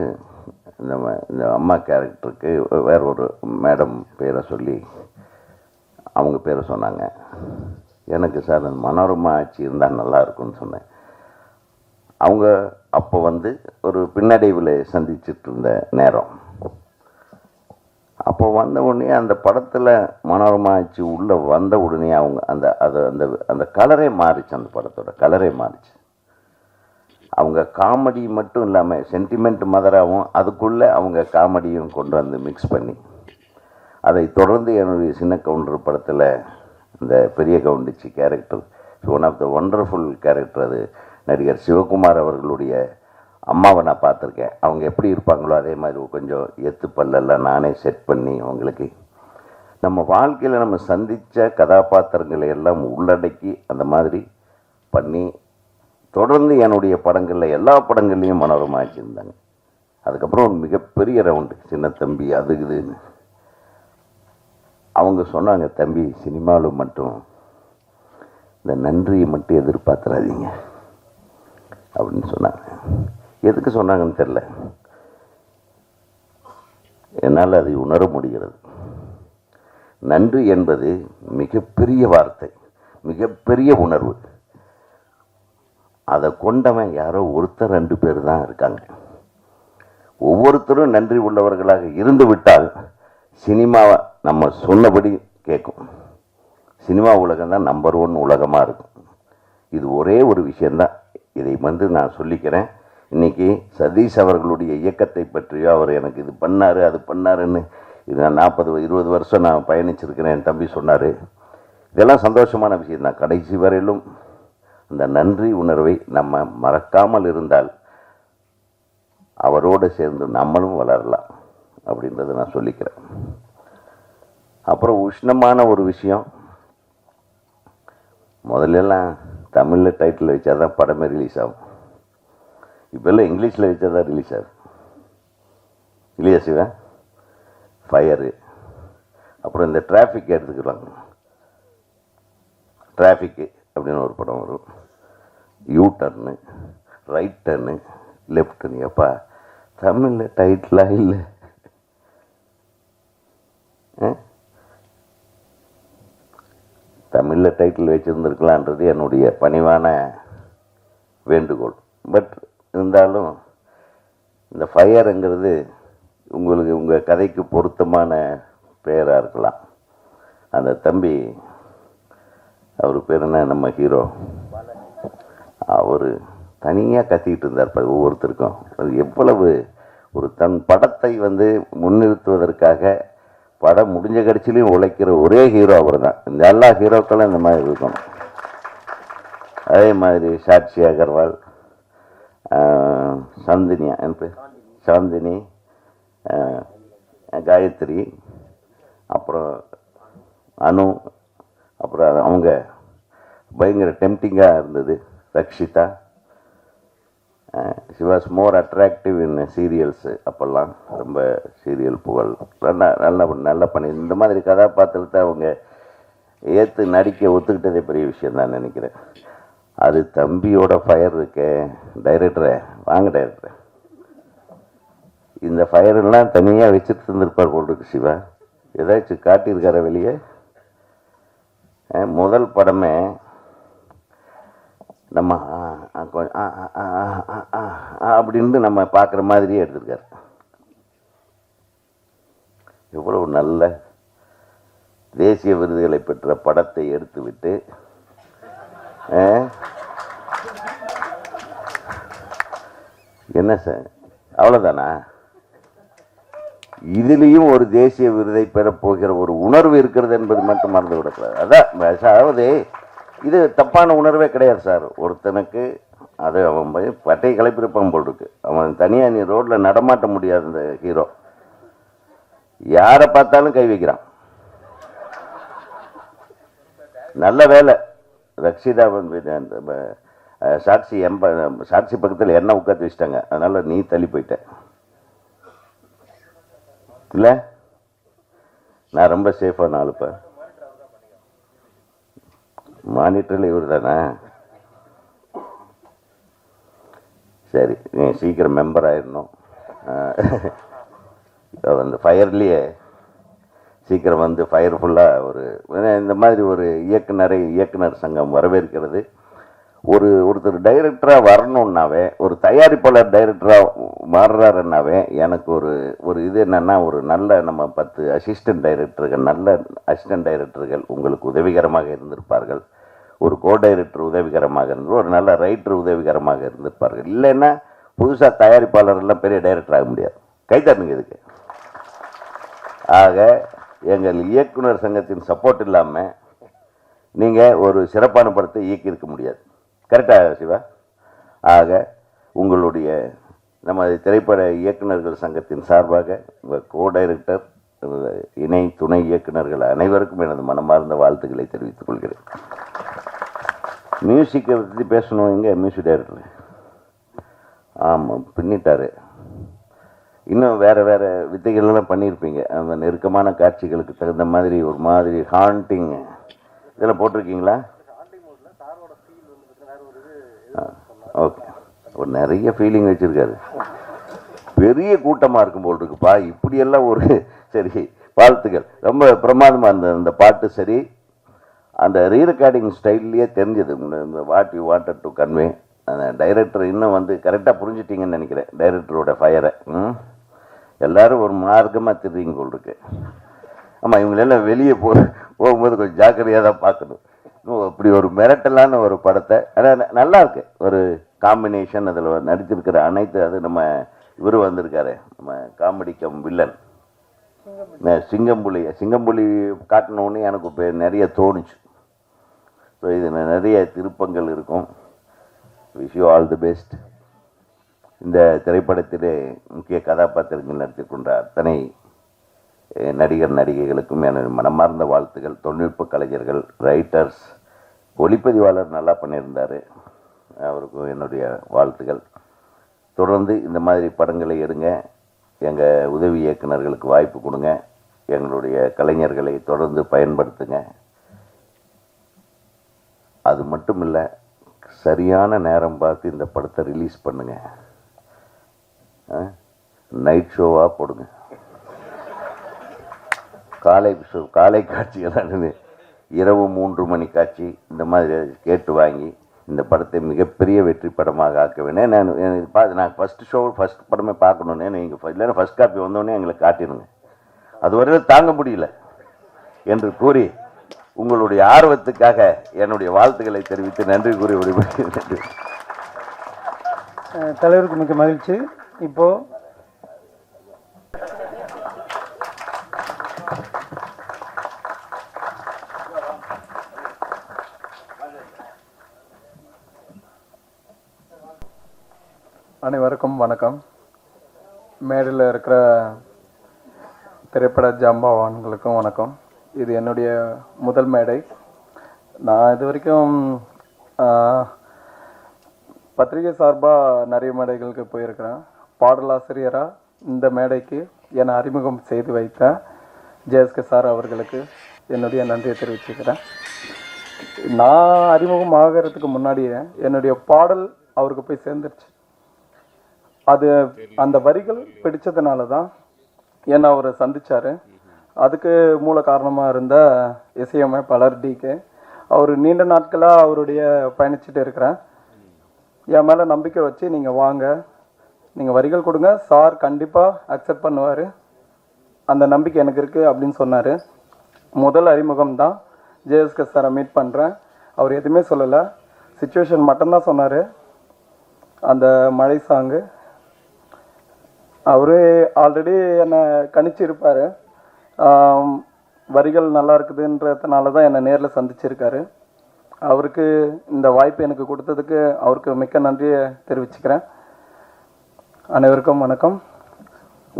இந்த அம்மா கேரக்டருக்கு வேற ஒரு மேடம் பேரை சொல்லி அவங்க பேரை சொன்னாங்க. எனக்கு சார் அந்த மனோரமா ஆட்சி இருந்தால் நல்லா இருக்கும்னு சொன்னேன். அவங்க அப்போ வந்து ஒரு பின்னடைவில் சந்திச்சுட்டு இருந்த நேரம். அப்போ வந்த உடனே அந்த படத்தில் மனோரமா ஆட்சி உள்ளே வந்த உடனே அவங்க அந்த அந்த கலரே மாறிச்சு. அந்த படத்தோட கலரே மாறிச்சு. அவங்க காமெடி மட்டும் இல்லாமல் சென்டிமெண்ட் மதராகவும் அதுக்குள்ளே அவங்க காமெடியும் கொண்டு வந்து மிக்ஸ் பண்ணி, அதை தொடர்ந்து என்னுடைய சின்ன கவுண்டர் படத்தில் இந்த பெரிய கவுண்டிச்சி character one of the wonderful character. அது நடிகர் சிவகுமார் அவர்களுடைய அம்மாவை நான் பார்த்துருக்கேன். அவங்க எப்படி இருப்பாங்களோ அதே மாதிரி கொஞ்சம் எத்து பல்லெல்லாம் நானே செட் பண்ணி அவங்களுக்கு நம்ம வாழ்க்கையில் நம்ம சந்தித்த கதாபாத்திரங்களை எல்லாம் உள்ளடக்கி அந்த மாதிரி பண்ணி தொடர்ந்து என்னுடைய படங்களில் எல்லா படங்கள்லையும் மனோரமா ஆக்கியிருந்தாங்க. அதுக்கப்புறம் மிகப்பெரிய ரவுண்டு சின்ன தம்பி அது இதுன்னு அவங்க சொன்னாங்க, தம்பி சினிமாவில் மட்டும் இந்த நன்றியை மட்டும் எதிர்பார்த்துறாதீங்க அப்படின்னு சொன்னாங்க. எதுக்கு சொன்னாங்கன்னு தெரில, என்னால் அதை உணர முடிகிறது. நன்றி என்பது மிகப்பெரிய வார்த்தை, மிகப்பெரிய உணர்வு. அதை கொண்டவன் யாரோ ஒருத்தர் 2 பேர் தான் இருக்காங்க. ஒவ்வொருத்தரும் நன்றி உள்ளவர்களாக இருந்து விட்டால் சினிமாவை நம்ம சொன்னபடி கேட்கும். சினிமா உலகம் தான் நம்பர் 1 உலகமாக இருக்கும். இது ஒரே ஒரு விஷயந்தான். இதை நான் சொல்லிக்கிறேன். இன்னைக்கு சதீஷ் அவர்களுடைய இயக்கத்தை பற்றியோ அவர் எனக்கு இது பண்ணாரு அது பண்ணாருன்னு இது நான் 40-20 வருஷம் நான் பயணிச்சிருக்கிறேன். என் தம்பி சொன்னார். இதெல்லாம் சந்தோஷமான விஷயம்தான். கடைசி வரையிலும் அந்த நன்றி உணர்வை நம்ம மறக்காமல் இருந்தால் அவரோடு சேர்ந்து நம்மளும் வளரலாம் அப்படின்றத நான் சொல்லிக்கிறேன். அப்புறம் உஷ்ணமான ஒரு விஷயம், முதல்லலாம் தமிழில் டைட்டில் வச்சா தான் படமே ரிலீஸ் ஆகும். இப்போல்லாம் இங்கிலீஷில் வச்சா தான் ரிலீஸ் ஆகும் இல்லையா சிவா? ஃபயரு, அப்புறம் இந்த டிராஃபிக் எடுத்துக்கிறாங்க. டிராஃபிக்கு அப்படின்னு ஒரு படம் வரும். You turn, right turn, left turn. எப்பா தமிழில் டைட்டிலாக இல்லை. தமிழில் டைட்டில் வச்சுருந்துருக்கலான்றது என்னுடைய பணிவான வேண்டுகோள். பட் இருந்தாலும் இந்த ஃபயருங்கிறது உங்களுக்கு உங்கள் கதைக்கு பொருத்தமான பெயராக இருக்கலாம். அந்த தம்பி, அவர் பேர் என்ன, நம்ம ஹீரோ, அவர் தனியாக கத்திக்கிட்டு இருந்தார் ஒவ்வொருத்தருக்கும். அது எவ்வளவு ஒரு தன் படத்தை முன்னிறுத்துவதற்காக படம் முடிஞ்ச கடைசிலையும் உழைக்கிற ஒரே ஹீரோ அவர் தான். இந்த எல்லா ஹீரோக்களும் இந்த மாதிரி இருக்கணும். அதே மாதிரி சாட்சி அகர்வால், சாந்தினி, காயத்ரி, அப்புறம் அனு, அப்புறம் அவங்க பயங்கர டெம்டிங்காக இருந்தது. Rakshitha, she was more attractive in cereals. அப்போல்லாம் ரொம்ப சீரியல் புகழ் நல்லா பண்ணி இந்த மாதிரி கதாபாத்திரத்தை அவங்க ஏற்று நடிக்க ஒத்துக்கிட்டதே பெரிய விஷயம் தான் நினைக்கிறேன். அது தம்பியோட ஃபயர் இருக்க. டைரக்டரை வாங்க டைரக்டரை, இந்த ஃபயரெல்லாம் தனியாக வச்சுட்டு இருந்திருப்பார் போல் இருக்கு சிவா. ஏதாச்சும் காட்டியிருக்கார வெளியே? முதல் படமே நம்ம அப்படின்னு நம்ம பார்க்குற மாதிரியே எடுத்திருக்காரு. எவ்வளவு நல்ல தேசிய விருதுகளை பெற்ற படத்தை எடுத்துவிட்டு என்ன சார் அவ்வளோதானா? இதுலேயும் ஒரு தேசிய விருதை பெறப்போகிற ஒரு உணர்வு இருக்கிறது என்பது மட்டும் மறந்து விடக்கூடாது. அதான், அதாவது இது தப்பான உணர்வே கிடையாது சார். ஒருத்தனுக்கு அது அவன் பட்டை கிளப்பிருப்பான் போல் இருக்கு. அவன் தனியாக நீ ரோட்டில் நடமாட்ட முடியாது. இந்த ஹீரோ யாரை பார்த்தாலும் கை வைக்கிறான். நல்ல வேலை ரக்ஷிதா சாட்சி பக்கத்தில் என்ன உட்காந்து வச்சிட்டாங்க. அதனால நீ தள்ளி போயிட்ட இல்லை. நான் ரொம்ப சேஃபான ஆளுப்பேன். மானிட்டரில் இவர் தானே? சரி, நீ சீக்கிரம் மெம்பர் ஆயிடணும். அந்த ஃபயர்லேயே சீக்கிரம் ஃபயர்ஃபுல்லாக ஒரு இந்த மாதிரி ஒரு இயக்குனர் சங்கம் வரவேற்கிறது. ஒருத்தர் டைரக்டராக வரணுன்னாவே, ஒரு தயாரிப்பாளர் டைரக்டராக மாறுறாருன்னாவே எனக்கு ஒரு இது என்னென்னா, ஒரு நல்ல நம்ம 10 அசிஸ்டன்ட் டைரக்டர்கள், நல்ல அசிஸ்டன்ட் டைரக்டர்கள் உங்களுக்கு உதவிகரமாக இருந்திருப்பார்கள். ஒரு கோ டைரக்டர் உதவிகரமாக இருந்து, ஒரு நல்ல ரைட்டர் உதவிகரமாக இருந்திருப்பார்கள். இல்லைன்னா புதுசாக தயாரிப்பாளர்லாம் பெரிய டைரக்டர் ஆக முடியாது. கைத்தட்டுங்க இதுக்கு. ஆக எங்கள் இயக்குனர் சங்கத்தின் சப்போர்ட் இல்லாமல் நீங்கள் ஒரு சிறப்பான படத்தை இயக்கியிருக்க முடியாது. கரெக்டாக சிவா? ஆக உங்களுடைய நமது திரைப்பட இயக்குநர்கள் சங்கத்தின் சார்பாக உங்கள் கோ டைரக்டர், இணை துணை இயக்குநர்கள் அனைவருக்கும் எனது மனமார்ந்த வாழ்த்துக்களை தெரிவித்துக் கொள்கிறேன். மியூசிக்கை பற்றி பேசணும். எங்கே மியூசிக் டைரக்டர்? ஆமாம், பின்னிட்டாரு. இன்னும் வேறு வேறு வித்தைகள்லாம் பண்ணியிருப்பீங்க. அந்த நெருக்கமான காட்சிகளுக்கு தகுந்த மாதிரி ஒரு மாதிரி ஹாண்டிங் இதெல்லாம் போட்டிருக்கீங்களா? ஓகே, ஒரு நிறைய ஃபீலிங் வச்சுருக்காரு. பெரிய கூட்டமாக இருக்கும் போல் இருக்குப்பா. இப்படியெல்லாம் ஒரு சரி, வாழ்த்துக்கள். ரொம்ப பிரமாதமாக அந்த பாட்டு சரி. அந்த ரீரெக்கார்டிங் ஸ்டைல்லையே தெரிஞ்சது what you wanted to convey. அந்த டைரக்டர் இன்னும் வந்து கரெக்டாக புரிஞ்சிட்டிங்கன்னு நினைக்கிறேன் டைரக்டரோட ஃபயரை. எல்லோரும் ஒரு மார்க்கமாக திருறீங்க போல் இருக்கு. ஆமாம், இவங்களெல்லாம் வெளியே போகும்போது கொஞ்சம் ஜாக்கிரதையாக தான் பார்க்கணும். அப்படி ஒரு மிரட்டலான ஒரு படத்தை, ஆனால் நல்லா இருக்கு ஒரு காம்பினேஷன். அதில் நடிச்சிருக்கிற அனைத்து, அது நம்ம இவர் வந்திருக்காரு, நம்ம காமெடி கம் வில்லன் சிங்கம்புலி காட்டினோடனே எனக்கு இப்போ நிறைய தோணுச்சு. ஸோ இது நிறைய திருப்பங்கள் இருக்கும். Wish you all the best. இந்த திரைப்படத்திலே முக்கிய கதாபாத்திரங்கள் நடித்துக் கொண்ட அத்தனை நடிகர் நடிகைகளுக்கும் எனது மனமார்ந்த வாழ்த்துக்கள். தொழில்நுட்ப கலைஞர்கள், ரைட்டர்ஸ், ஒளிப்பதிவாளர் நல்லா பண்ணியிருந்தார், அவருக்கும் என்னுடைய வாழ்த்துக்கள். தொடர்ந்து இந்த மாதிரி படங்களை எடுங்க, எங்கள் உதவி இயக்குநர்களுக்கு வாய்ப்பு கொடுங்க, எங்களுடைய கலைஞர்களை தொடர்ந்து பயன்படுத்துங்க. அது மட்டும் இல்லை, சரியான நேரம் பார்த்து இந்த படத்தை ரிலீஸ் பண்ணுங்க. நைட் ஷோவாக போடுங்க. காலை காட்சிகள், இரவு 3 மணி காட்சி, இந்த மாதிரி கேட்டு வாங்கி இந்த படத்தை மிகப்பெரிய வெற்றி படமாக ஆக்க வேணும். நான் ஃபஸ்ட் படமே பார்க்கணுன்னு நீங்கள் இல்லைன்னா ஃபஸ்ட் காப்பி வந்தோடனே எங்களுக்கு காட்டிடுங்க. அதுவரையில் தாங்க முடியல என்று கூறி உங்களுடைய ஆர்வத்துக்காக என்னுடைய வாழ்த்துக்களை தெரிவித்து நன்றி கூறி விடுபடுகிறேன். தலைவருக்கு மிக மகிழ்ச்சி. இப்போ அனைவருக்கும் வணக்கம். மேடையில் இருக்கிற திரைப்பட ஜாம்பவான்களுக்கும் வணக்கம். இது என்னுடைய முதல் மேடை. நான் இது வரைக்கும் பத்திரிகை சார்பாக நிறைய மேடைகளுக்கு போயிருக்கிறேன். பாடலாசிரியராக இந்த மேடைக்கு என்னை அறிமுகம் செய்து வைத்த ஜேஎஸ்கே சார் அவர்களுக்கு என்னுடைய நன்றியை தெரிவிச்சுக்கிறேன். நான் அறிமுகம் ஆகிறதுக்கு முன்னாடியே என்னுடைய பாடல் அவருக்கு போய் சேர்ந்துருச்சு. அது அந்த வரிகள் பிடிச்சதுனால தான் என்னை அவர் சந்திச்சார். அதுக்கு மூல காரணமாக இருந்த இசையமைப்பாளர் டிகே, அவர் நீண்ட நாட்களாக அவருடைய பயணிச்சுட்டு இருக்கிறேன். என் மேலே நம்பிக்கை வச்சு நீங்கள் வாங்க, நீங்கள் வரிகள் கொடுங்க, சார் கண்டிப்பாக அக்செப்ட் பண்ணுவார், அந்த நம்பிக்கை எனக்கு இருக்குது அப்படின்னு சொன்னார். முதல் அறிமுகம் தான். ஜேஎஸ்கே சாரை மீட் பண்ணுறேன். அவர் எதுவுமே சொல்லலை, சிச்சுவேஷன் மட்டும்தான் சொன்னார். அந்த மழை சாங்கு அவரே ஆல்ரெடி என்னை கணிச்சிருப்பார். வரிகள் நல்லா இருக்குதுன்றதுனால தான் என்னை நேரில் சந்திச்சிருக்காரு. அவருக்கு இந்த வாய்ப்பு எனக்கு கொடுத்ததுக்கு அவருக்கு மிக்க நன்றியை தெரிவிச்சுக்கிறேன். அனைவருக்கும் வணக்கம்.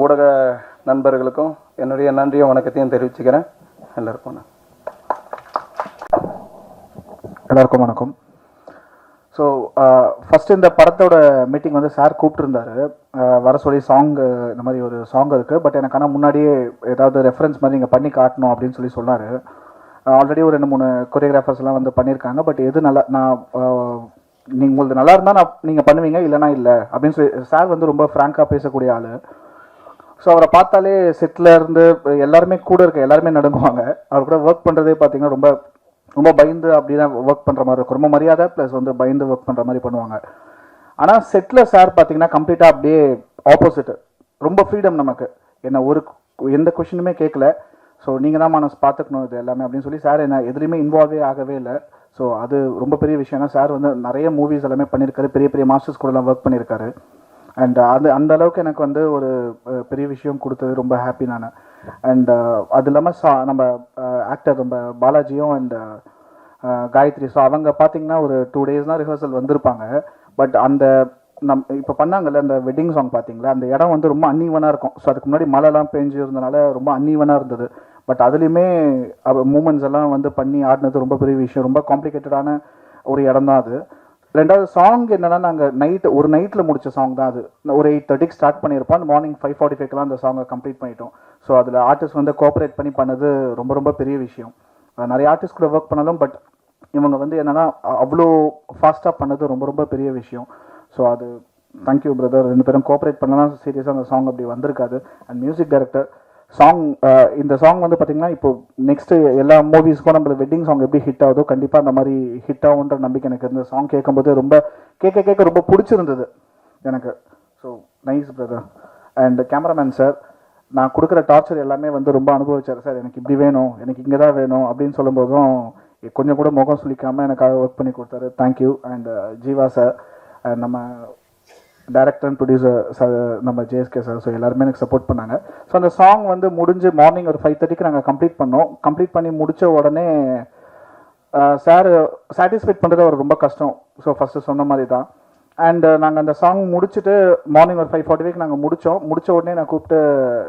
ஊடக நண்பர்களுக்கும் என்னுடைய நன்றியும் வணக்கத்தையும் தெரிவிச்சுக்கிறேன். எல்லாருக்கும் வணக்கம். ஸோ ஃபஸ்ட்டு இந்த படத்தோட மீட்டிங் வந்து சார் கூப்பிட்டுருந்தாரு, வர சொல்லி சாங், இந்த மாதிரி ஒரு சாங் இருக்குது. பட் எனக்கு ஆனால் முன்னாடியே ஏதாவது ரெஃபரன்ஸ் மாதிரி நீங்கள் பண்ணி காட்டணும் அப்படின்னு சொல்லி சொன்னார். ஆல்ரெடி ஒரு 2-3 கொரியோகிராஃபர்ஸ்லாம் வந்து பண்ணியிருக்காங்க. பட் எது நல்லா, நான் நீங்கள் உங்களுக்கு நல்லா இருந்தால் நீங்கள் பண்ணுவீங்க, இல்லைனா இல்லை அப்படின்னு சொல்லி சார் வந்து ரொம்ப ஃப்ராங்காக பேசக்கூடிய ஆள். ஸோ அவரை பார்த்தாலே செட்டில் இருந்து எல்லாருமே கூட இருக்க எல்லாருமே நடுங்குவாங்க. அவர் கூட ஒர்க் பண்ணுறதே பார்த்தீங்கன்னா ரொம்ப ரொம்ப பயந்து அப்படி தான் ஒர்க் பண்ணுற மாதிரி இருக்கும். ரொம்ப மரியாதை ப்ளஸ் வந்து பயந்து ஒர்க் பண்ணுற மாதிரி பண்ணுவாங்க. ஆனால் செட்டில் சார் பார்த்தீங்கன்னா கம்ப்ளீட்டாக அப்படியே ஆப்போசிட்டு. ரொம்ப ஃப்ரீடம் நமக்கு, என்ன எந்த கொஷினுமே கேட்கல. ஸோ நீங்கள் தான் மனசு பார்த்துக்கணும் இது எல்லாமே அப்படின்னு சொல்லி சார் என்ன எதுலேயுமே இன்வால்வே ஆகவே இல்லை. ஸோ அது ரொம்ப பெரிய விஷயம். சார் வந்து நிறைய மூவிஸ் எல்லாமே பண்ணியிருக்காரு, பெரிய பெரிய மாஸ்டர்ஸ் கூடலாம் ஒர்க் பண்ணியிருக்காரு. அண்ட் அந்த அளவுக்கு எனக்கு வந்து ஒரு பெரிய விஷயம் கொடுத்தது ரொம்ப ஹாப்பி நான். அண்ட் அது இல்லாமல் நம்ம ஆக்டர் நம்ம பாலாஜியும் அண்ட் காயத்ரி, ஸோ அவங்க பார்த்தீங்கன்னா ஒரு 2 days தான் ரிஹர்சல் வந்திருப்பாங்க. பட் அந்த இப்போ பண்ணாங்கல்ல அந்த வெட்டிங் சாங் பார்த்தீங்களா, அந்த இடம் வந்து ரொம்ப அன்ஈவனாக இருக்கும். ஸோ அதுக்கு முன்னாடி மழைலாம் பெஞ்சு இருந்தனால ரொம்ப அன்ஈவனாக இருந்தது. பட் அதுலேயுமே மூமெண்ட்ஸ் எல்லாம் வந்து பண்ணி ஆடினது ரொம்ப பெரிய விஷயம். ரொம்ப காம்ப்ளிகேட்டடான ஒரு இடம் தான் அது. ரெண்டாவது சாங் என்னன்னா, நாங்கள் ஒரு நைட்டில் முடித்த சாங் தான் அது. ஒரு 8:30 ஸ்டார்ட் பண்ணியிருப்போம். அந்த மார்னிங் 5:45 அந்த சாங்கை கம்ப்ளீட் பண்ணிட்டோம். ஸோ அதில் ஆர்டிஸ்ட் வந்து கோஆப்ரேட் பண்ணி பண்ணது ரொம்ப ரொம்ப பெரிய விஷயம். நிறைய ஆர்டிஸ்ட் கூட ஒர்க் பண்ணாலும் பட் இவங்க வந்து என்னென்னா அவ்வளோ ஃபாஸ்ட்டாக பண்ணது ரொம்ப ரொம்ப பெரிய விஷயம். ஸோ அது தேங்க்யூ பிரதர். 2 பேரும் கோஆப்ரேட் பண்ணலாம், சீரியஸாக அந்த சாங் அப்படி வந்திருக்காது. அண்ட் மியூசிக் டைரக்டர் சாங் இந்த சாங் வந்து பார்த்தீங்கன்னா இப்போ நெக்ஸ்ட் எல்லா மூவிஸ்க்கும் நம்ம வெட்டிங் சாங் எப்படி ஹிட் ஆகுதோ கண்டிப்பாக அந்த மாதிரி ஹிட் ஆகுன்ற நம்பிக்கை எனக்கு இந்த சாங் கேட்கும்போது ரொம்ப கேட்க ரொம்ப பிடிச்சிருந்தது எனக்கு. So nice brother. And cameraman sir, நான் கொடுக்குற டார்ச்சர் எல்லாமே வந்து ரொம்ப அனுபவிச்சார் சார். எனக்கு இப்படி வேணும், எனக்கு இங்கே தான் வேணும் அப்படின்னு சொல்லும்போதும் கொஞ்சம் கூட முகம் சுளிக்காமல் எனக்காக ஒர்க் பண்ணி கொடுத்தாரு. தேங்க்யூ. அண்ட் ஜீவா சார், நம்ம டைரக்டர் அண்ட் ப்ரொடியூசர் சார், நம்ம ஜேஎஸ்கே சார், ஸோ எல்லாருமே எனக்கு சப்போர்ட் பண்ணாங்க. ஸோ அந்த சாங் வந்து முடிஞ்சு மார்னிங் ஒரு 5:30க்கு நாங்கள் கம்ப்ளீட் பண்ணோம். கம்ப்ளீட் பண்ணி முடித்த உடனே சார் சாட்டிஸ்ஃபைட் பண்ணுறது அவர் ரொம்ப கஷ்டம். ஸோ ஃபஸ்ட்டு சொன்ன மாதிரி தான். அண்ட் நாங்கள் அந்த சாங் முடிச்சுட்டு மார்னிங் ஒரு 5:45க்கு நாங்கள் முடித்த உடனே நான் கூப்பிட்டு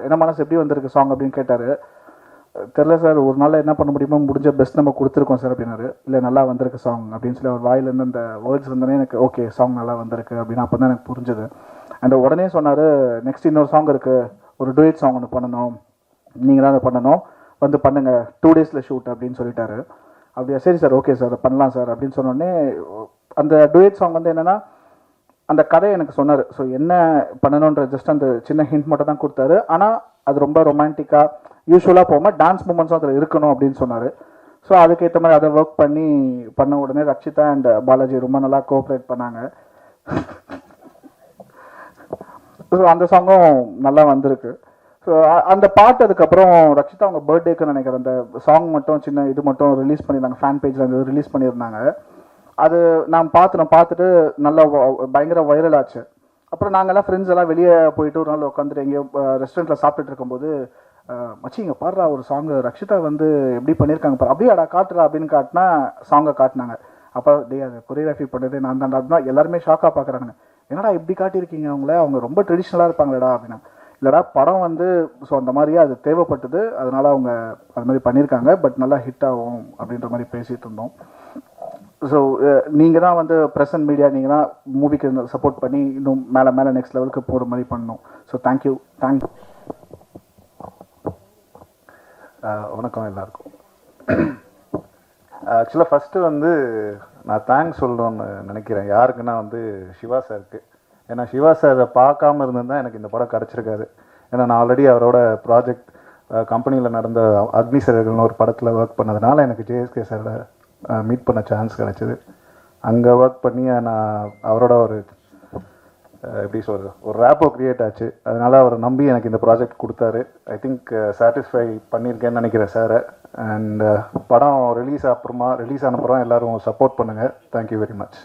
என்ன மனசு எப்படி வந்திருக்கு சாங் அப்படின்னு கேட்டார். தெரில சார், ஒரு நாள் என்ன பண்ண முடியுமோ முடிஞ்ச பெஸ்ட் நம்ம கொடுத்துருக்கோம் சார் அப்படின்னாரு. இல்லை நல்லா வந்திருக்கு சாங் அப்படின்னு சொல்லி அவர் வாயிலேருந்து அந்த வேர்ட்ஸ் வந்தோடனே எனக்கு ஓகே சாங் நல்லா வந்திருக்கு அப்படின்னு அப்போ தான் எனக்கு புரிஞ்சுது. அண்ட் உடனே சொன்னார், நெக்ஸ்ட் இன்னொரு சாங் இருக்குது, ஒரு டூயட் சாங் ஒன்று பண்ணணும், நீங்கள் தான் அதை பண்ணணும், வந்து பண்ணுங்கள், 2 daysல ஷூட் அப்படின்னு சொல்லிட்டாரு. அப்படியா, சரி சார், ஓகே சார் பண்ணலாம் சார் அப்படின்னு சொன்னோடனே அந்த டூயட் சாங் வந்து என்னென்னா அந்த கதை எனக்கு சொன்னார். ஸோ என்ன பண்ணணுன்ற ஜஸ்ட் அந்த சின்ன ஹிண்ட் மட்டும் தான் கொடுத்தாரு. ஆனால் அது ரொம்ப ரொமான்டிக்காக யூஸ்வலாக போகாமல் டான்ஸ் மூமெண்ட்ஸும் அதில் இருக்கணும் அப்படின்னு சொன்னார். ஸோ அதுக்கேற்ற மாதிரி அதை ஒர்க் பண்ண உடனே ரக்ஷிதா அண்ட் பாலாஜி ரொம்ப நல்லா கோஆப்ரேட் பண்ணாங்க. ஸோ அந்த சாங்கும் நல்லா வந்திருக்கு. ஸோ அந்த பாட்டு அதுக்கப்புறம் ரக்ஷிதா அவங்க பர்த்டேக்கு நினைக்கிறேன் அந்த சாங் மட்டும் சின்ன இது மட்டும் ரிலீஸ் பண்ணியிருந்தாங்க, ஃபேன் பேஜில் அந்த ரிலீஸ் பண்ணியிருந்தாங்க. அது நான் பார்த்துட்டு நல்லா பயங்கர வைரல் ஆச்சு. அப்புறம் நாங்கள்லாம் ஃப்ரெண்ட்ஸ் எல்லாம் வெளியே போயிட்டு ஒரு நாள் உட்காந்துட்டு எங்கேயோ ரெஸ்டாரண்ட்டில் சாப்பிட்டுட்டு இருக்கும்போது மச்சி இங்கே பாடுறா ஒரு சாங்கு ரக்ஷிதா வந்து எப்படி பண்ணியிருக்காங்க பாரு, அப்படியே அடா காட்டுறா அப்படின்னு காட்டினா சாங்கை காட்டினாங்க. அப்போ டே அதை கொரியோகிராஃபி பண்ணுறது நான் தான் அப்படின்னா எல்லாருமே ஷாக்காக பார்க்குறாங்க. என்னடா இப்படி காட்டியிருக்கீங்க அவங்க ரொம்ப ட்ரெடிஷ்னலாக இருப்பாங்களேடா அப்படின்னா. இல்லைடா படம் வந்து ஸோ அந்த மாதிரியே அது தேவைப்பட்டது, அதனால் அவங்க அது மாதிரி பண்ணியிருக்காங்க, பட் நல்லா ஹிட் ஆகும் அப்படின்ற மாதிரி பேசிகிட்டு இருந்தோம். ஸோ நீங்கள் தான் வந்து ப்ரெசன்ட் மீடியா, நீங்கள் தான் மூவிக்கு சப்போர்ட் பண்ணி இன்னும் மேலே நெக்ஸ்ட் லெவலுக்கு போகிற மாதிரி பண்ணணும். So thank you. வணக்கம் எல்லாருக்கும். ஆக்சுவலாக ஃபஸ்ட்டு வந்து நான் தேங்க்ஸ் சொல்லணும்னு நினைக்கிறேன். யாருக்குன்னா வந்து சிவா சாருக்கு. ஏன்னா சிவா சாரை பார்க்காம இருந்திருந்தால் எனக்கு இந்த படம் கிடச்சிருக்காது. ஏன்னா நான் ஆல்ரெடி அவரோட ப்ராஜெக்ட் கம்பெனியில் நடந்த அக்னி சிறகுகள்னு ஒரு படத்தில் ஒர்க் பண்ணதுனால எனக்கு ஜேஎஸ்கே சாரோட மீட் பண்ண சான்ஸ் கிடச்சிது. அங்கே ஒர்க் பண்ணி நான் அவரோட ஒரு எப்படி சொல்கிறது ஒரு ரேப்போ க்ரியேட் ஆச்சு. அதனால் அவரை நம்பி எனக்கு இந்த ப்ராஜெக்ட் கொடுத்தாரு. ஐ திங்க் சாட்டிஸ்ஃபை பண்ணியிருக்கேன்னு நினைக்கிறேன் சாரை. அண்ட் படம் ரிலீஸ் ஆனப்புறம் எல்லோரும் சப்போர்ட் பண்ணுங்கள். Thank you very much.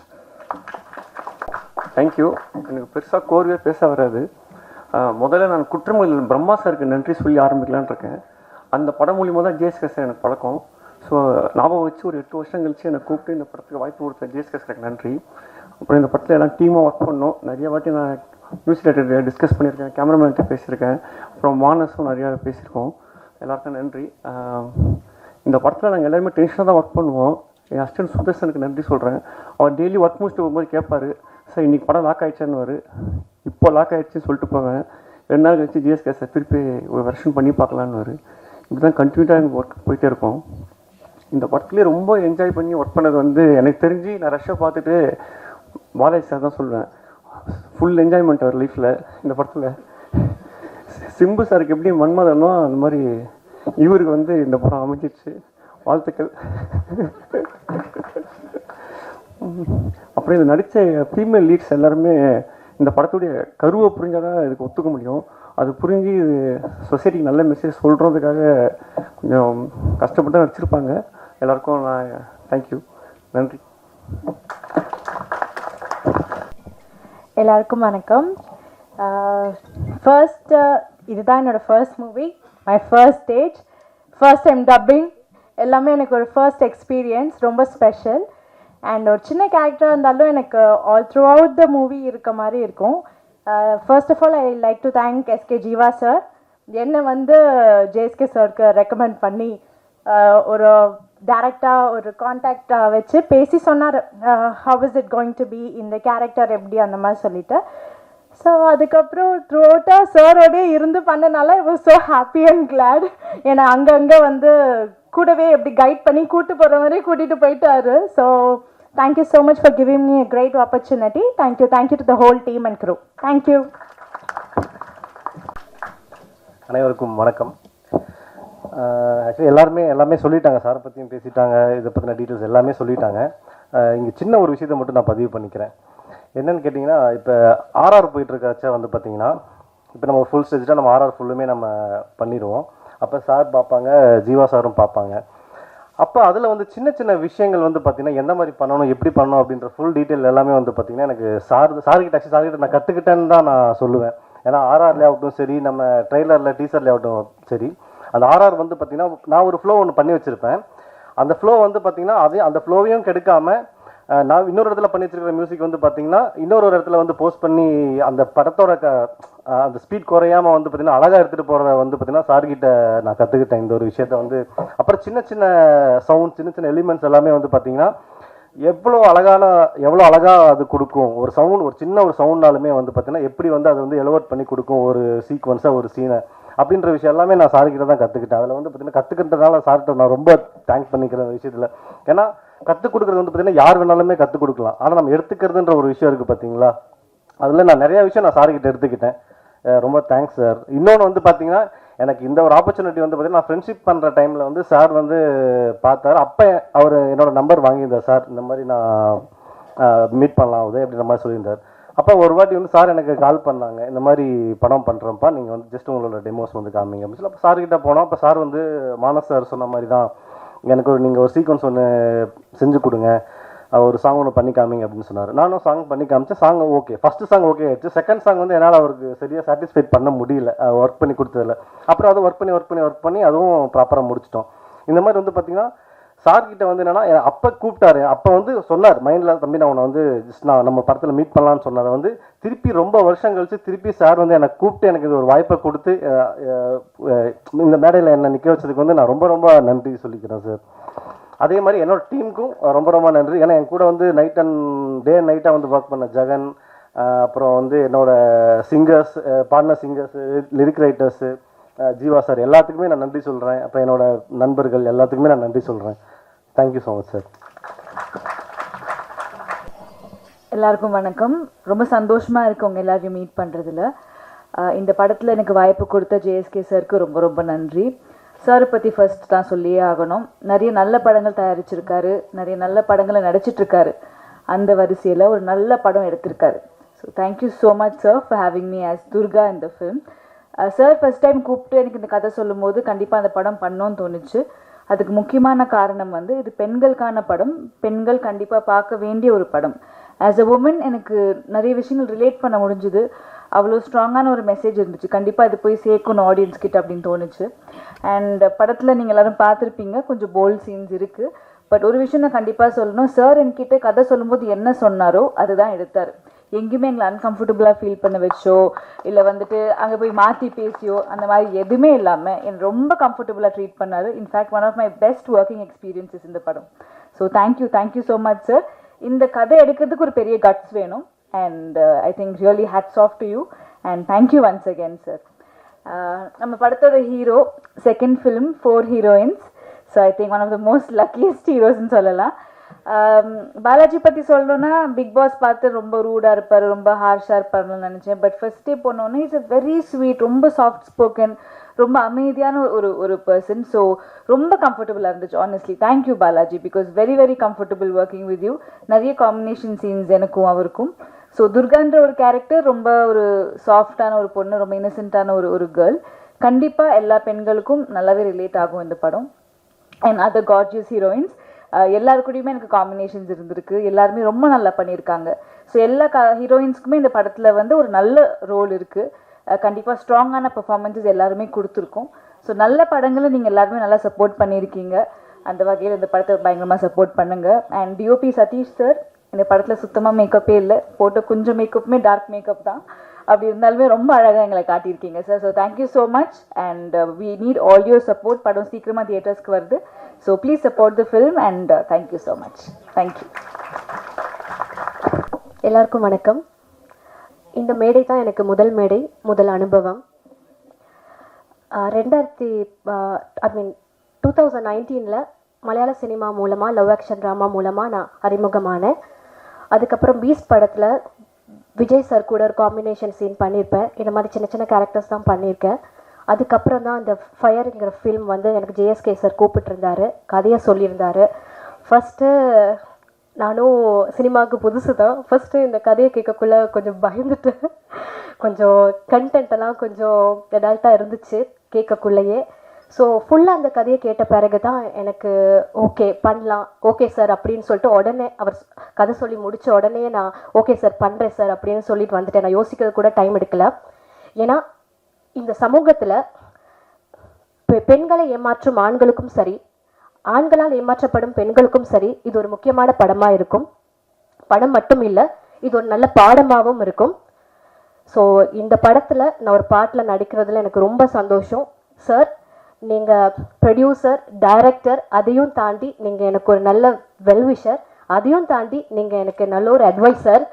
தேங்க்யூ. எனக்கு பெருசாக கோர்வே பேச வராது. முதல்ல நான் குற்றமொழியில் பிரம்மா சாருக்கு நன்றி சொல்லி ஆரம்பிக்கலான் இருக்கேன். அந்த படம் மூலியமாக தான் ஜேஎஸ்கே சார் எனக்கு பழக்கம். ஸோ ஞாபகம் வச்சு ஒரு 8 வருஷம் கழிச்சு என்னை கூப்பிட்டு இந்த படத்துக்கு வாய்ப்பு கொடுத்த ஜேஎஸ்கே சாருக்கு நன்றி. அப்புறம் இந்த படத்தில் எல்லாம் டீமாக ஒர்க் பண்ணோம். நிறைய வாட்டி நான் நியூஸ் ரிலேட்டட் டிஸ்கஸ் பண்ணியிருக்கேன், கேமராமேன்கிட்ட பேசியிருக்கேன், அப்புறம் மானஸும் நிறையா பேசியிருக்கோம். எல்லாருக்கும் நன்றி. இந்த படத்தில் நாங்கள் எல்லாருமே டென்ஷனாக தான் ஒர்க் பண்ணுவோம். என் அசிஸ்டன்ட் சுதர்சனுக்கு நன்றி சொல்கிறேன். அவர் டெய்லி ஒர்க் முடிச்சுட்டு போகும்போது கேட்பார், சார் இன்றைக்கி படம் லாக் ஆகிடுச்சான்னு. இப்போ லாக் ஆகிடுச்சின்னு சொல்லிட்டு போவேன். 2 நாள் கழிச்சு ஜிஎஸ்கே சார் திருப்பி ஒரு வெர்ஷன் பண்ணி பார்க்கலான்னு. இப்படி தான் கண்டினியூட்டாக எனக்கு ஒர்க் போயிட்டே இருக்கும். இந்த படத்துலேயே ரொம்ப என்ஜாய் பண்ணி ஒர்க் பண்ணது வந்து எனக்கு தெரிஞ்சு நான் ரஷ்ஷை பார்த்துட்டு பாலாஜி சார் தான் சொல்லுவேன். ஃபுல் என்ஜாய்மெண்ட் அவர் லைஃப்பில் இந்த படத்தில். சிம்பு சாருக்கு எப்படி மன்மதனோ அந்த மாதிரி இவருக்கு வந்து இந்த படம் அமைஞ்சிடுச்சு. வாழ்த்துக்கள். அப்புறம் இது நடித்த ஃபீமேல் லீட்ஸ் எல்லாருமே இந்த படத்துடைய கருவை புரிஞ்சால் தான் இதுக்கு ஒத்துக்க முடியும். அது புரிஞ்சு இது சொசைட்டிக்கு நல்ல மெசேஜ் சொல்கிறதுக்காக கொஞ்சம் கஷ்டப்பட்டு நடிச்சிருப்பாங்க. எல்லாருக்கும் நான் தேங்க்யூ, நன்றி. எல்லாருக்கும் வணக்கம். ஃபர்ஸ்ட் இதுதான் என்னோடய first movie, my first stage, first time dubbing, எல்லாமே எனக்கு ஒரு ஃபர்ஸ்ட் எக்ஸ்பீரியன்ஸ், ரொம்ப ஸ்பெஷல். அண்ட் ஒரு சின்ன கேரக்டராக இருந்தாலும் எனக்கு all throughout the movie இருக்க மாதிரி இருக்கும். First of all I like to thank S K Jeeva sir. என்னை வந்து ஜேஎஸ்கே சாருக்கு ரெக்கமெண்ட் பண்ணி ஒரு டேரக்டாக ஒரு கான்டாக்டாக வச்சு பேசி சொன்னார், how is it going to be, இந்த கேரக்டர் எப்படி அந்த மாதிரி சொல்லிட்டு. ஸோ அதுக்கப்புறம் த்ரூ அவுட்டாக சாரோடே இருந்து பண்ணனால I was so happy and glad. ஏன்னா அங்கங்கே வந்து கூடவே எப்படி கைட் பண்ணி கூட்டு போகிற மாதிரி கூட்டிகிட்டு போயிட்டாரு. So thank you so much for giving me a great opportunity. Thank you to the whole team and crew. Thank you. அனைவருக்கும் வணக்கம். ஆக்சுவலி எல்லாமே சொல்லிட்டாங்க, சாரை பற்றியும் பேசிட்டாங்க, இதை பற்றின டீட்டெயில்ஸ் எல்லாமே சொல்லிட்டாங்க. இங்கே சின்ன ஒரு விஷயத்தை மட்டும் நான் பதிவு பண்ணிக்கிறேன். என்னன்னு கேட்டிங்கன்னா, இப்போ ஆர்ஆர் போயிட்டுருக்காச்சா வந்து பார்த்தீங்கன்னா, இப்போ நம்ம ஃபுல் ஸ்டேஜாக நம்ம ஆர்ஆர் ஃபுல்லுமே நம்ம பண்ணிடுவோம். அப்போ சார் பார்ப்பாங்க, ஜீவா சாரும் பார்ப்பாங்க. அப்போ அதில் வந்து சின்ன சின்ன விஷயங்கள் வந்து பார்த்தீங்கன்னா எந்த மாதிரி பண்ணணும், எப்படி பண்ணணும் அப்படின்ற ஃபுல் டீட்டெயில் எல்லாமே வந்து பார்த்தீங்கன்னா எனக்கு சார்கிட்ட நான் கற்றுக்கிட்டேன்னு தான் நான் சொல்லுவேன். ஏன்னா ஆர்ஆர்லேயே ஆகட்டும் சரி, நம்ம ட்ரெய்லரில் டீசர்லேயே ஆகட்டும் சரி, அந்த ஆர்ஆர் வந்து பார்த்தீங்கன்னா நான் ஒரு ஃப்ளோ ஒன்று பண்ணி வச்சுருப்பேன். அந்த ஃப்ளோ வந்து பார்த்தீங்கன்னா அந்த ஃப்ளோவையும் கெடுக்காமல் நான் இன்னொரு இடத்துல பண்ணி வச்சிருக்கிற மியூசிக் வந்து பார்த்தீங்கன்னா இன்னொரு இடத்துல வந்து போஸ்ட் பண்ணி அந்த படத்தோட அந்த ஸ்பீட் குறையாமல் வந்து பார்த்தீங்கன்னா அழகாக எடுத்துகிட்டு போகிறத வந்து பார்த்தீங்கன்னா சார்கிட்ட நான் கற்றுக்கிட்டேன் இந்த ஒரு விஷயத்த வந்து. அப்புறம் சின்ன சின்ன சவுண்ட், சின்ன சின்ன எலிமெண்ட்ஸ் எல்லாமே வந்து பார்த்தீங்கன்னா எவ்வளோ அழகாக அது கொடுக்கும். ஒரு சவுண்ட், ஒரு சின்ன ஒரு சவுண்ட்னாலுமே வந்து பார்த்தீங்கன்னா எப்படி வந்து அது வந்து எலோவேட் பண்ணி கொடுக்கும் ஒரு சீக்வன்ஸாக, ஒரு சீனை அப்படின்ற விஷயம் எல்லாமே நான் சார்கிட்ட தான் கற்றுக்கிட்டேன். அதில் வந்து பார்த்தீங்கன்னா கற்றுக்கிட்டதுனால சார்கிட்ட நான் ரொம்ப தேங்க்ஸ் பண்ணிக்கிறேன் அந்த விஷயத்தில். ஏன்னா கற்றுக் கொடுக்குறது வந்து பார்த்தீங்கன்னா யார் வேணாலுமே கற்றுக் கொடுக்கலாம், ஆனால் நம்ம எடுத்துக்கிறதுன்ற ஒரு விஷயம் இருக்குது பார்த்தீங்களா, அதில் நான் நிறைய விஷயம் நான் சார்கிட்ட எடுத்துக்கிட்டேன். ரொம்ப தேங்க்ஸ் சார். இன்னொன்று வந்து பார்த்தீங்கன்னா எனக்கு இந்த ஒரு ஆப்பர்ச்சுனிட்டி வந்து பார்த்தீங்கன்னா நான் ஃப்ரெண்ட்ஷிப் பண்ணுற டைமில் வந்து சார் வந்து பார்த்தார். அப்போ அவர் என்னோட நம்பர் வாங்கியிருந்தார். சார் இந்த மாதிரி நான் மீட் பண்ணலாம் உதய் அப்படின்ற மாதிரி சொல்லியிருந்தார். அப்போ ஒரு வாட்டி வந்து சார் எனக்கு கால் பண்ணாங்க, இந்த மாதிரி படம் பண்ணுறப்பா, நீங்கள் வந்து ஜஸ்ட் உங்களோட டெமோஸ் வந்து காமிங்க அப்படின்னு சொல்லி. அப்போ சார்கிட்ட போனோம். அப்போ சார் வந்து மானஸ் சார் சொன்ன மாதிரி தான், எனக்கு நீங்கள் ஒரு சீக்வன்ஸ் ஒன்று செஞ்சு கொடுங்க, ஒரு சாங் ஒன்று பண்ணி காமிங்க அப்படின்னு சொன்னார். நானும் சாங் பண்ணி காமிச்சேன். Song okay, first song okay ஆயிடுச்சு. செகண்ட் சாங் வந்து என்னால் அவருக்கு சரியாக சாட்டிஸ்ஃபைட் பண்ண முடியல, ஒர்க் பண்ணி கொடுத்ததில்ல. அப்புறம் அதை ஒர்க் பண்ணி அதுவும் ப்ராப்பராக முடிச்சிட்டோம். இந்த மாதிரி வந்து பார்த்தீங்கன்னா சார்கிட்ட வந்து என்னன்னா அப்போ கூப்பிட்டாரு. அப்போ வந்து சொன்னார் மைண்டில், தம்பி நான் உன்னை வந்து ஜஸ்ட் நான் நம்ம படத்தில் மீட் பண்ணலான்னு சொன்னதை வந்து திருப்பி ரொம்ப வருஷம் கழிச்சு திருப்பி சார் வந்து எனக்கு கூப்பிட்டு எனக்கு இது ஒரு வாய்ப்பை கொடுத்து இந்த மேடையில் என்னை நிற்க வச்சதுக்கு வந்து நான் ரொம்ப ரொம்ப நன்றி சொல்லிக்கிறேன் சார். அதே மாதிரி என்னோட டீமுக்கும் ரொம்ப ரொம்ப நன்றி. ஏன்னா என் கூட வந்து நைட் அண்ட் டே அண்ட் நைட்டாக வந்து ஒர்க் பண்ண ஜெகன், அப்புறம் வந்து என்னோட singers, partner singers, lyric writers, Jeeva sir எல்லாத்துக்குமே நான் நன்றி சொல்கிறேன். அப்புறம் என்னோட நண்பர்கள் எல்லாத்துக்குமே நான் நன்றி சொல்கிறேன். Thank you so much sir. எல்லாருக்கும் வணக்கம். ரொம்ப சந்தோஷமாக இருக்கு உங்கள் எல்லாரையும் மீட் பண்ணுறதுல. இந்த படத்தில் எனக்கு வாய்ப்பு கொடுத்த ஜேஎஸ்கே சாருக்கு ரொம்ப ரொம்ப நன்றி. சாரை பற்றி ஃபர்ஸ்ட் தான் சொல்லியே ஆகணும். நிறைய நல்ல படங்கள் தயாரிச்சிருக்காரு, நிறைய நல்ல படங்களை நடிச்சிட்ருக்காரு. அந்த வரிசையில் ஒரு நல்ல படம் எடுத்திருக்காரு. So thank you so much sir for having me as Durga இந்த ஃபிலிம். சார் ஃபர்ஸ்ட் டைம் கூப்பிட்டு எனக்கு இந்த கதை சொல்லும் போது கண்டிப்பாக அந்த படம் பண்ணோன்னு தோணுச்சு. அதுக்கு முக்கியமான காரணம் வந்து இது பெண்களுக்கான படம், பெண்கள் கண்டிப்பாக பார்க்க வேண்டிய ஒரு படம். ஆஸ் அ உமன் எனக்கு நிறைய விஷயங்கள் ரிலேட் பண்ண முடிஞ்சுது. அவ்வளோ ஸ்ட்ராங்கான ஒரு மெசேஜ் இருந்துச்சு. கண்டிப்பாக இது போய் சேர்க்கணும் ஆடியன்ஸ் கிட்ட அப்படின்னு தோணுச்சு. அண்ட் படத்தில் நீங்கள் எல்லோரும் பார்த்துருப்பீங்க, கொஞ்சம் போல்ட் சீன்ஸ் இருக்குது. பட் ஒரு விஷயம் நான் கண்டிப்பாக சொல்லணும், சார் என்கிட்ட கதை சொல்லும்போது என்ன சொன்னாரோ அதுதான் எடுத்தார். எங்கேயுமே எங்களை அன்கம்ஃபர்டபுளாக ஃபீல் பண்ண வச்சோ இல்லை வந்துட்டு அங்கே போய் மாற்றி பேசியோ அந்த மாதிரி எதுவுமே இல்லாமல் என்னை ரொம்ப கம்ஃபர்டபுளாக ட்ரீட் பண்ணார். In fact one of my best working experiences இந்த படம். So thank you so much sir. இந்த கதை எடுக்கிறதுக்கு ஒரு பெரிய கட்ஸ் வேணும். And I think really hats off to you and thank you once again sir. நம்ம படத்தோட hero, second film 4 heroines. So I think one of the most luckiest heroes ன்னு சொல்லலாம். பாலாஜி பற்றி சொல்லணும்னா பிக் பாஸ் பார்த்து ரொம்ப ரூடாக இருப்பார், ரொம்ப ஹார்ஷாக இருப்பார்னு நினச்சேன். பட் ஃபர்ஸ்ட் டே போனோன்னே இட்ஸ் அ வெரி ஸ்வீட், ரொம்ப சாஃப்ட் ஸ்போக்கன், ரொம்ப அமைதியான ஒரு பர்சன். ஸோ ரொம்ப கம்ஃபர்டபுளாக இருந்துச்சு honestly. Thank you Balaji, because very very comfortable working with you. நிறைய காம்பினேஷன் சீன்ஸ் எனக்கும் அவருக்கும். ஸோ துர்கான்ற ஒரு கேரக்டர் ரொம்ப ஒரு சாஃப்டான ஒரு பொண்ணு, ரொம்ப இன்னசென்ட்டான ஒரு கேர்ள். கண்டிப்பாக எல்லா பெண்களுக்கும் நல்லாவே ரிலேட் ஆகும் இந்த படம். அண்ட் அதர் கார்ஜியஸ் ஹீரோயின்ஸ் எல்லாருக்கூடையுமே எனக்கு காம்பினேஷன்ஸ் இருந்திருக்கு. எல்லாருமே ரொம்ப நல்லா பண்ணியிருக்காங்க. ஸோ எல்லா ஹீரோயின்ஸ்க்குமே இந்த படத்தில் வந்து ஒரு நல்ல ரோல் இருக்குது. கண்டிப்பாக ஸ்ட்ராங்கான பெர்ஃபார்மன்ஸஸ் எல்லாருமே கொடுத்துருக்கோம். ஸோ நல்ல படங்களை நீங்கள் எல்லாருமே நல்லா சப்போர்ட் பண்ணியிருக்கீங்க. அந்த வகையில் இந்த படத்தை பயங்கரமாக சப்போர்ட் பண்ணுங்கள். அண்ட் டிஓபி சதீஷ் சார், இந்த படத்தில் சுத்தமாக மேக்கப்பே இல்லை, போட்ட கொஞ்சம் மேக்கப்புமே டார்க் மேக்கப் தான். அப்படி இருந்தாலுமே ரொம்ப அழகாக எங்களை காட்டியிருக்கீங்க sir. So thank you so much and we need all your support. படம் சீக்கிரமாக தியேட்டர்ஸ்க்கு வருது. So please support the film and thank you so much. Thank you. எல்லாருக்கும் வணக்கம். இந்த மேடை தான் எனக்கு முதல் மேடை, முதல் அனுபவம். 2019 மலையாள சினிமா மூலமாக, லவ் ஆக்ஷன் ட்ராமா மூலமாக நான் அறிமுகமானேன். அதுக்கப்புறம் பீஸ்ட் படத்தில் விஜய் சார் கூட ஒரு காம்பினேஷன் சீன் பண்ணியிருப்பேன். இந்த மாதிரி சின்ன சின்ன கேரக்டர்ஸ் தான் பண்ணியிருக்கேன். அதுக்கப்புறம் தான் அந்த ஃபயருங்கிற ஃபில்ம் வந்து எனக்கு ஜேஎஸ்கே சார் கூப்பிட்டுருந்தாரு, கதையை சொல்லியிருந்தாரு. ஃபஸ்ட்டு நானும் சினிமாவுக்கு புதுசு தான். ஃபஸ்ட்டு இந்த கதையை கேட்கக்குள்ளே கொஞ்சம் பயந்துட்டு, கொஞ்சம் கண்டென்ட்டெல்லாம் கொஞ்சம் அடல்ட்டாக இருந்துச்சு கேட்கக்குள்ளேயே. ஸோ ஃபுல்லாக அந்த கதையை கேட்ட பிறகு தான் எனக்கு ஓகே பண்ணலாம், ஓகே சார் அப்படின்னு சொல்லிட்டு உடனே அவர் கதை சொல்லி முடித்த உடனே நான் ஓகே சார் பண்ணுறேன் சார் அப்படின்னு சொல்லிட்டு வந்துட்டேன். நான் யோசிக்கிறது கூட டைம் எடுக்கல. ஏன்னா இந்த சமூகத்தில் பெண்களை ஏமாற்றும் ஆண்களுக்கும் சரி, ஆண்களால் ஏமாற்றப்படும் பெண்களுக்கும் சரி, இது ஒரு முக்கியமான படமாக இருக்கும். படம் மட்டும் இல்லை, இது ஒரு நல்ல பாடமாகவும் இருக்கும். ஸோ இந்த படத்தில் நான் ஒரு பாட்டில் நடிக்கிறதுல எனக்கு ரொம்ப சந்தோஷம். சார், நீங்கள் ப்ரொடியூசர், டைரக்டர், அதையும் தாண்டி நீங்கள் எனக்கு ஒரு நல்ல வெல்விஷர், அதையும் தாண்டி நீங்கள் எனக்கு நல்ல ஒரு அட்வைசர்.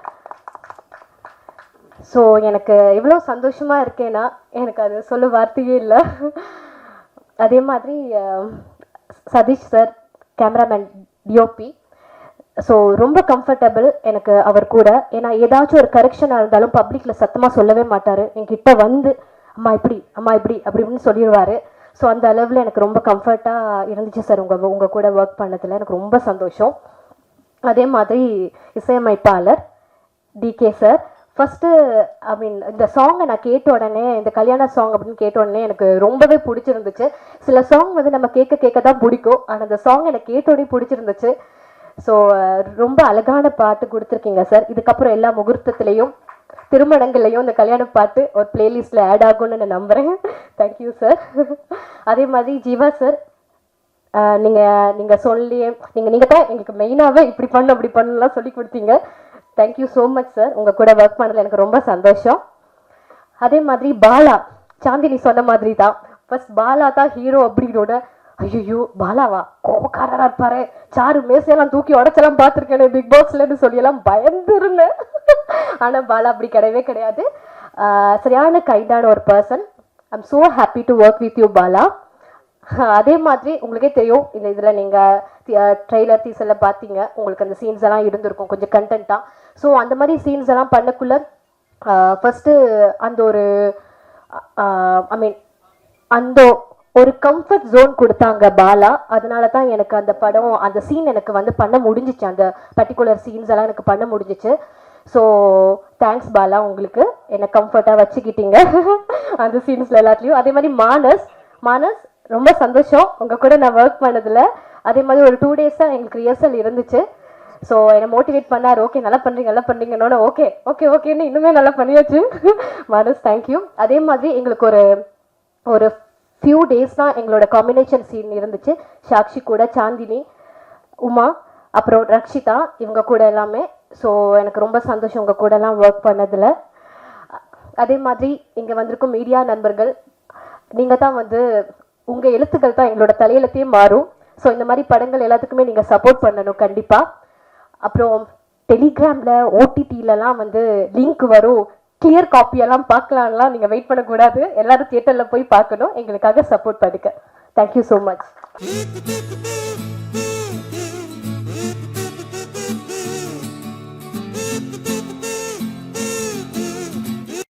ஸோ எனக்கு எவ்வளோ சந்தோஷமாக இருக்கேன்னா எனக்கு அது சொல்ல வார்த்தையே இல்லை. அதே மாதிரி Satish sir, cameraman, DOP, so ரொம்ப கம்ஃபர்டபுள் எனக்கு அவர் கூட. ஏன்னா ஏதாச்சும் ஒரு கரெக்ஷனாக இருந்தாலும் பப்ளிக்கில் சத்தமாக சொல்லவே மாட்டார், என்கிட்ட வந்து அம்மா இப்படி அம்மா இப்படி அப்படி இப்படின்னு சொல்லிடுவார். ஸோ அந்த அளவில் எனக்கு ரொம்ப கம்ஃபர்ட்டாக இருந்துச்சு சார் உங்கள் கூட ஒர்க் பண்ணதில். எனக்கு ரொம்ப சந்தோஷம். அதே மாதிரி இசையமைப்பாளர் டிகே சார், ஃபஸ்ட்டு இந்த சாங்கை நான் கேட்ட உடனே, இந்த கல்யாண சாங் அப்படின்னு கேட்ட உடனே எனக்கு ரொம்பவே பிடிச்சிருந்துச்சு. சில சாங் வந்து நம்ம கேட்க தான் பிடிக்கும், ஆனால் அந்த சாங் எனக்கு கேட்ட உடனே பிடிச்சிருந்துச்சு. ஸோ ரொம்ப அழகான பாட்டு கொடுத்துருக்கீங்க சார். இதுக்கப்புறம் எல்லா முகூர்த்தத்துலேயும் திருமணங்கள்லையும் இந்த கல்யாண பாட்டு ஒரு பிளேலிஸ்ட்டில் ஆட் ஆகும்னு நான் நம்புகிறேன். Thank you sir. அதே மாதிரி ஜீவா சார், நீங்கள் சொல்லி நீங்கள் தான் எங்களுக்கு மெயினாகவே இப்படி பண்ணு அப்படி பண்ணலாம் சொல்லி கொடுத்தீங்க. Thank you so much sir. உங்கள் கூட ஒர்க் பண்ணதில் எனக்கு ரொம்ப சந்தோஷம். அதே மாதிரி பாலா, சாந்தினி சொன்ன மாதிரி தான், ஃபர்ஸ்ட் பாலா தான் ஹீரோ அப்படின்னோட, ஐயோ பாலாவா கோபக்காரராக இருப்பாரு, சாரு மேசையெல்லாம் தூக்கி உடச்செல்லாம் பார்த்துருக்கேன் பிக் பாஸ்லன்னு சொல்லியெல்லாம் பயந்துருந்தேன். ஆனால் பாலா அப்படி கிடையவே கிடையாது. சரியான கைண்டான ஒரு person. I'm so happy to work with you Bala. அதே மாதிரி உங்களுக்கே தெரியும், இந்த இதில் நீங்கள் ட்ரெய்லர் டீசரில் பார்த்தீங்க, உங்களுக்கு அந்த சீன்ஸ் எல்லாம் இருந்திருக்கும் கொஞ்சம் கண்டென்ட்டாக. ஸோ அந்த மாதிரி சீன்ஸ் எல்லாம் பண்ணக்குள்ள ஃபஸ்ட்டு அந்த ஒரு அந்த ஒரு கம்ஃபர்ட் ஜோன் கொடுத்தாங்க பாலா. அதனால தான் எனக்கு அந்த படம், அந்த சீன் எனக்கு வந்து பண்ண முடிஞ்சிச்சு, அந்த பர்டிகுலர் சீன்ஸ் எல்லாம் எனக்கு பண்ண முடிஞ்சிச்சு. ஸோ தேங்க்ஸ் பாலா, உங்களுக்கு என்னை கம்ஃபர்ட்டாக வச்சுக்கிட்டீங்க அந்த சீன்ஸில் எல்லாத்துலேயும். அதே மாதிரி மானஸ் ரொம்ப சந்தோஷம் உங்கள் கூட நான் ஒர்க் பண்ணதில். அதே மாதிரி ஒரு 2 days தான் எங்களுக்கு ரிஹர்சல் இருந்துச்சு. ஸோ என்னை மோட்டிவேட் பண்ணார், ஓகே நல்லா பண்ணுறீங்கன்னு. ஓகேன்னு இன்னுமே நல்லா பண்ணியாச்சு. மானஸ் தேங்க்யூ. அதே மாதிரி எங்களுக்கு ஒரு ஃபியூ டேஸ் தான் எங்களோட காம்பினேஷன் சீன் இருந்துச்சு. சாக்ஷி கூட, சாந்தினி, உமா, அப்புறம் ரக்ஷிதா, இவங்க கூட எல்லாமே. ஸோ எனக்கு ரொம்ப சந்தோஷம் உங்கள் கூடலாம் ஒர்க் பண்ணதில். அதே மாதிரி இங்கே வந்திருக்கும் மீடியா நண்பர்கள், நீங்கள் தான் வந்து உங்கள் எழுத்துக்கள் தான் எங்களோட தலையெழுத்தையே மாறும். ஸோ இந்த மாதிரி படங்கள் எல்லாத்துக்குமே நீங்கள் சப்போர்ட் பண்ணணும் கண்டிப்பாக. அப்புறம் டெலிகிராமில் ஓடிடிலலாம் வந்து லிங்க் வரும், கிளியர் காப்பியெல்லாம் பார்க்கலாம்லாம் நீங்கள் வெயிட் பண்ணக்கூடாது, எல்லாரும் தியேட்டரில் போய் பார்க்கணும், எங்களுக்காக சப்போர்ட் பண்ணுங்க. Thank you so much.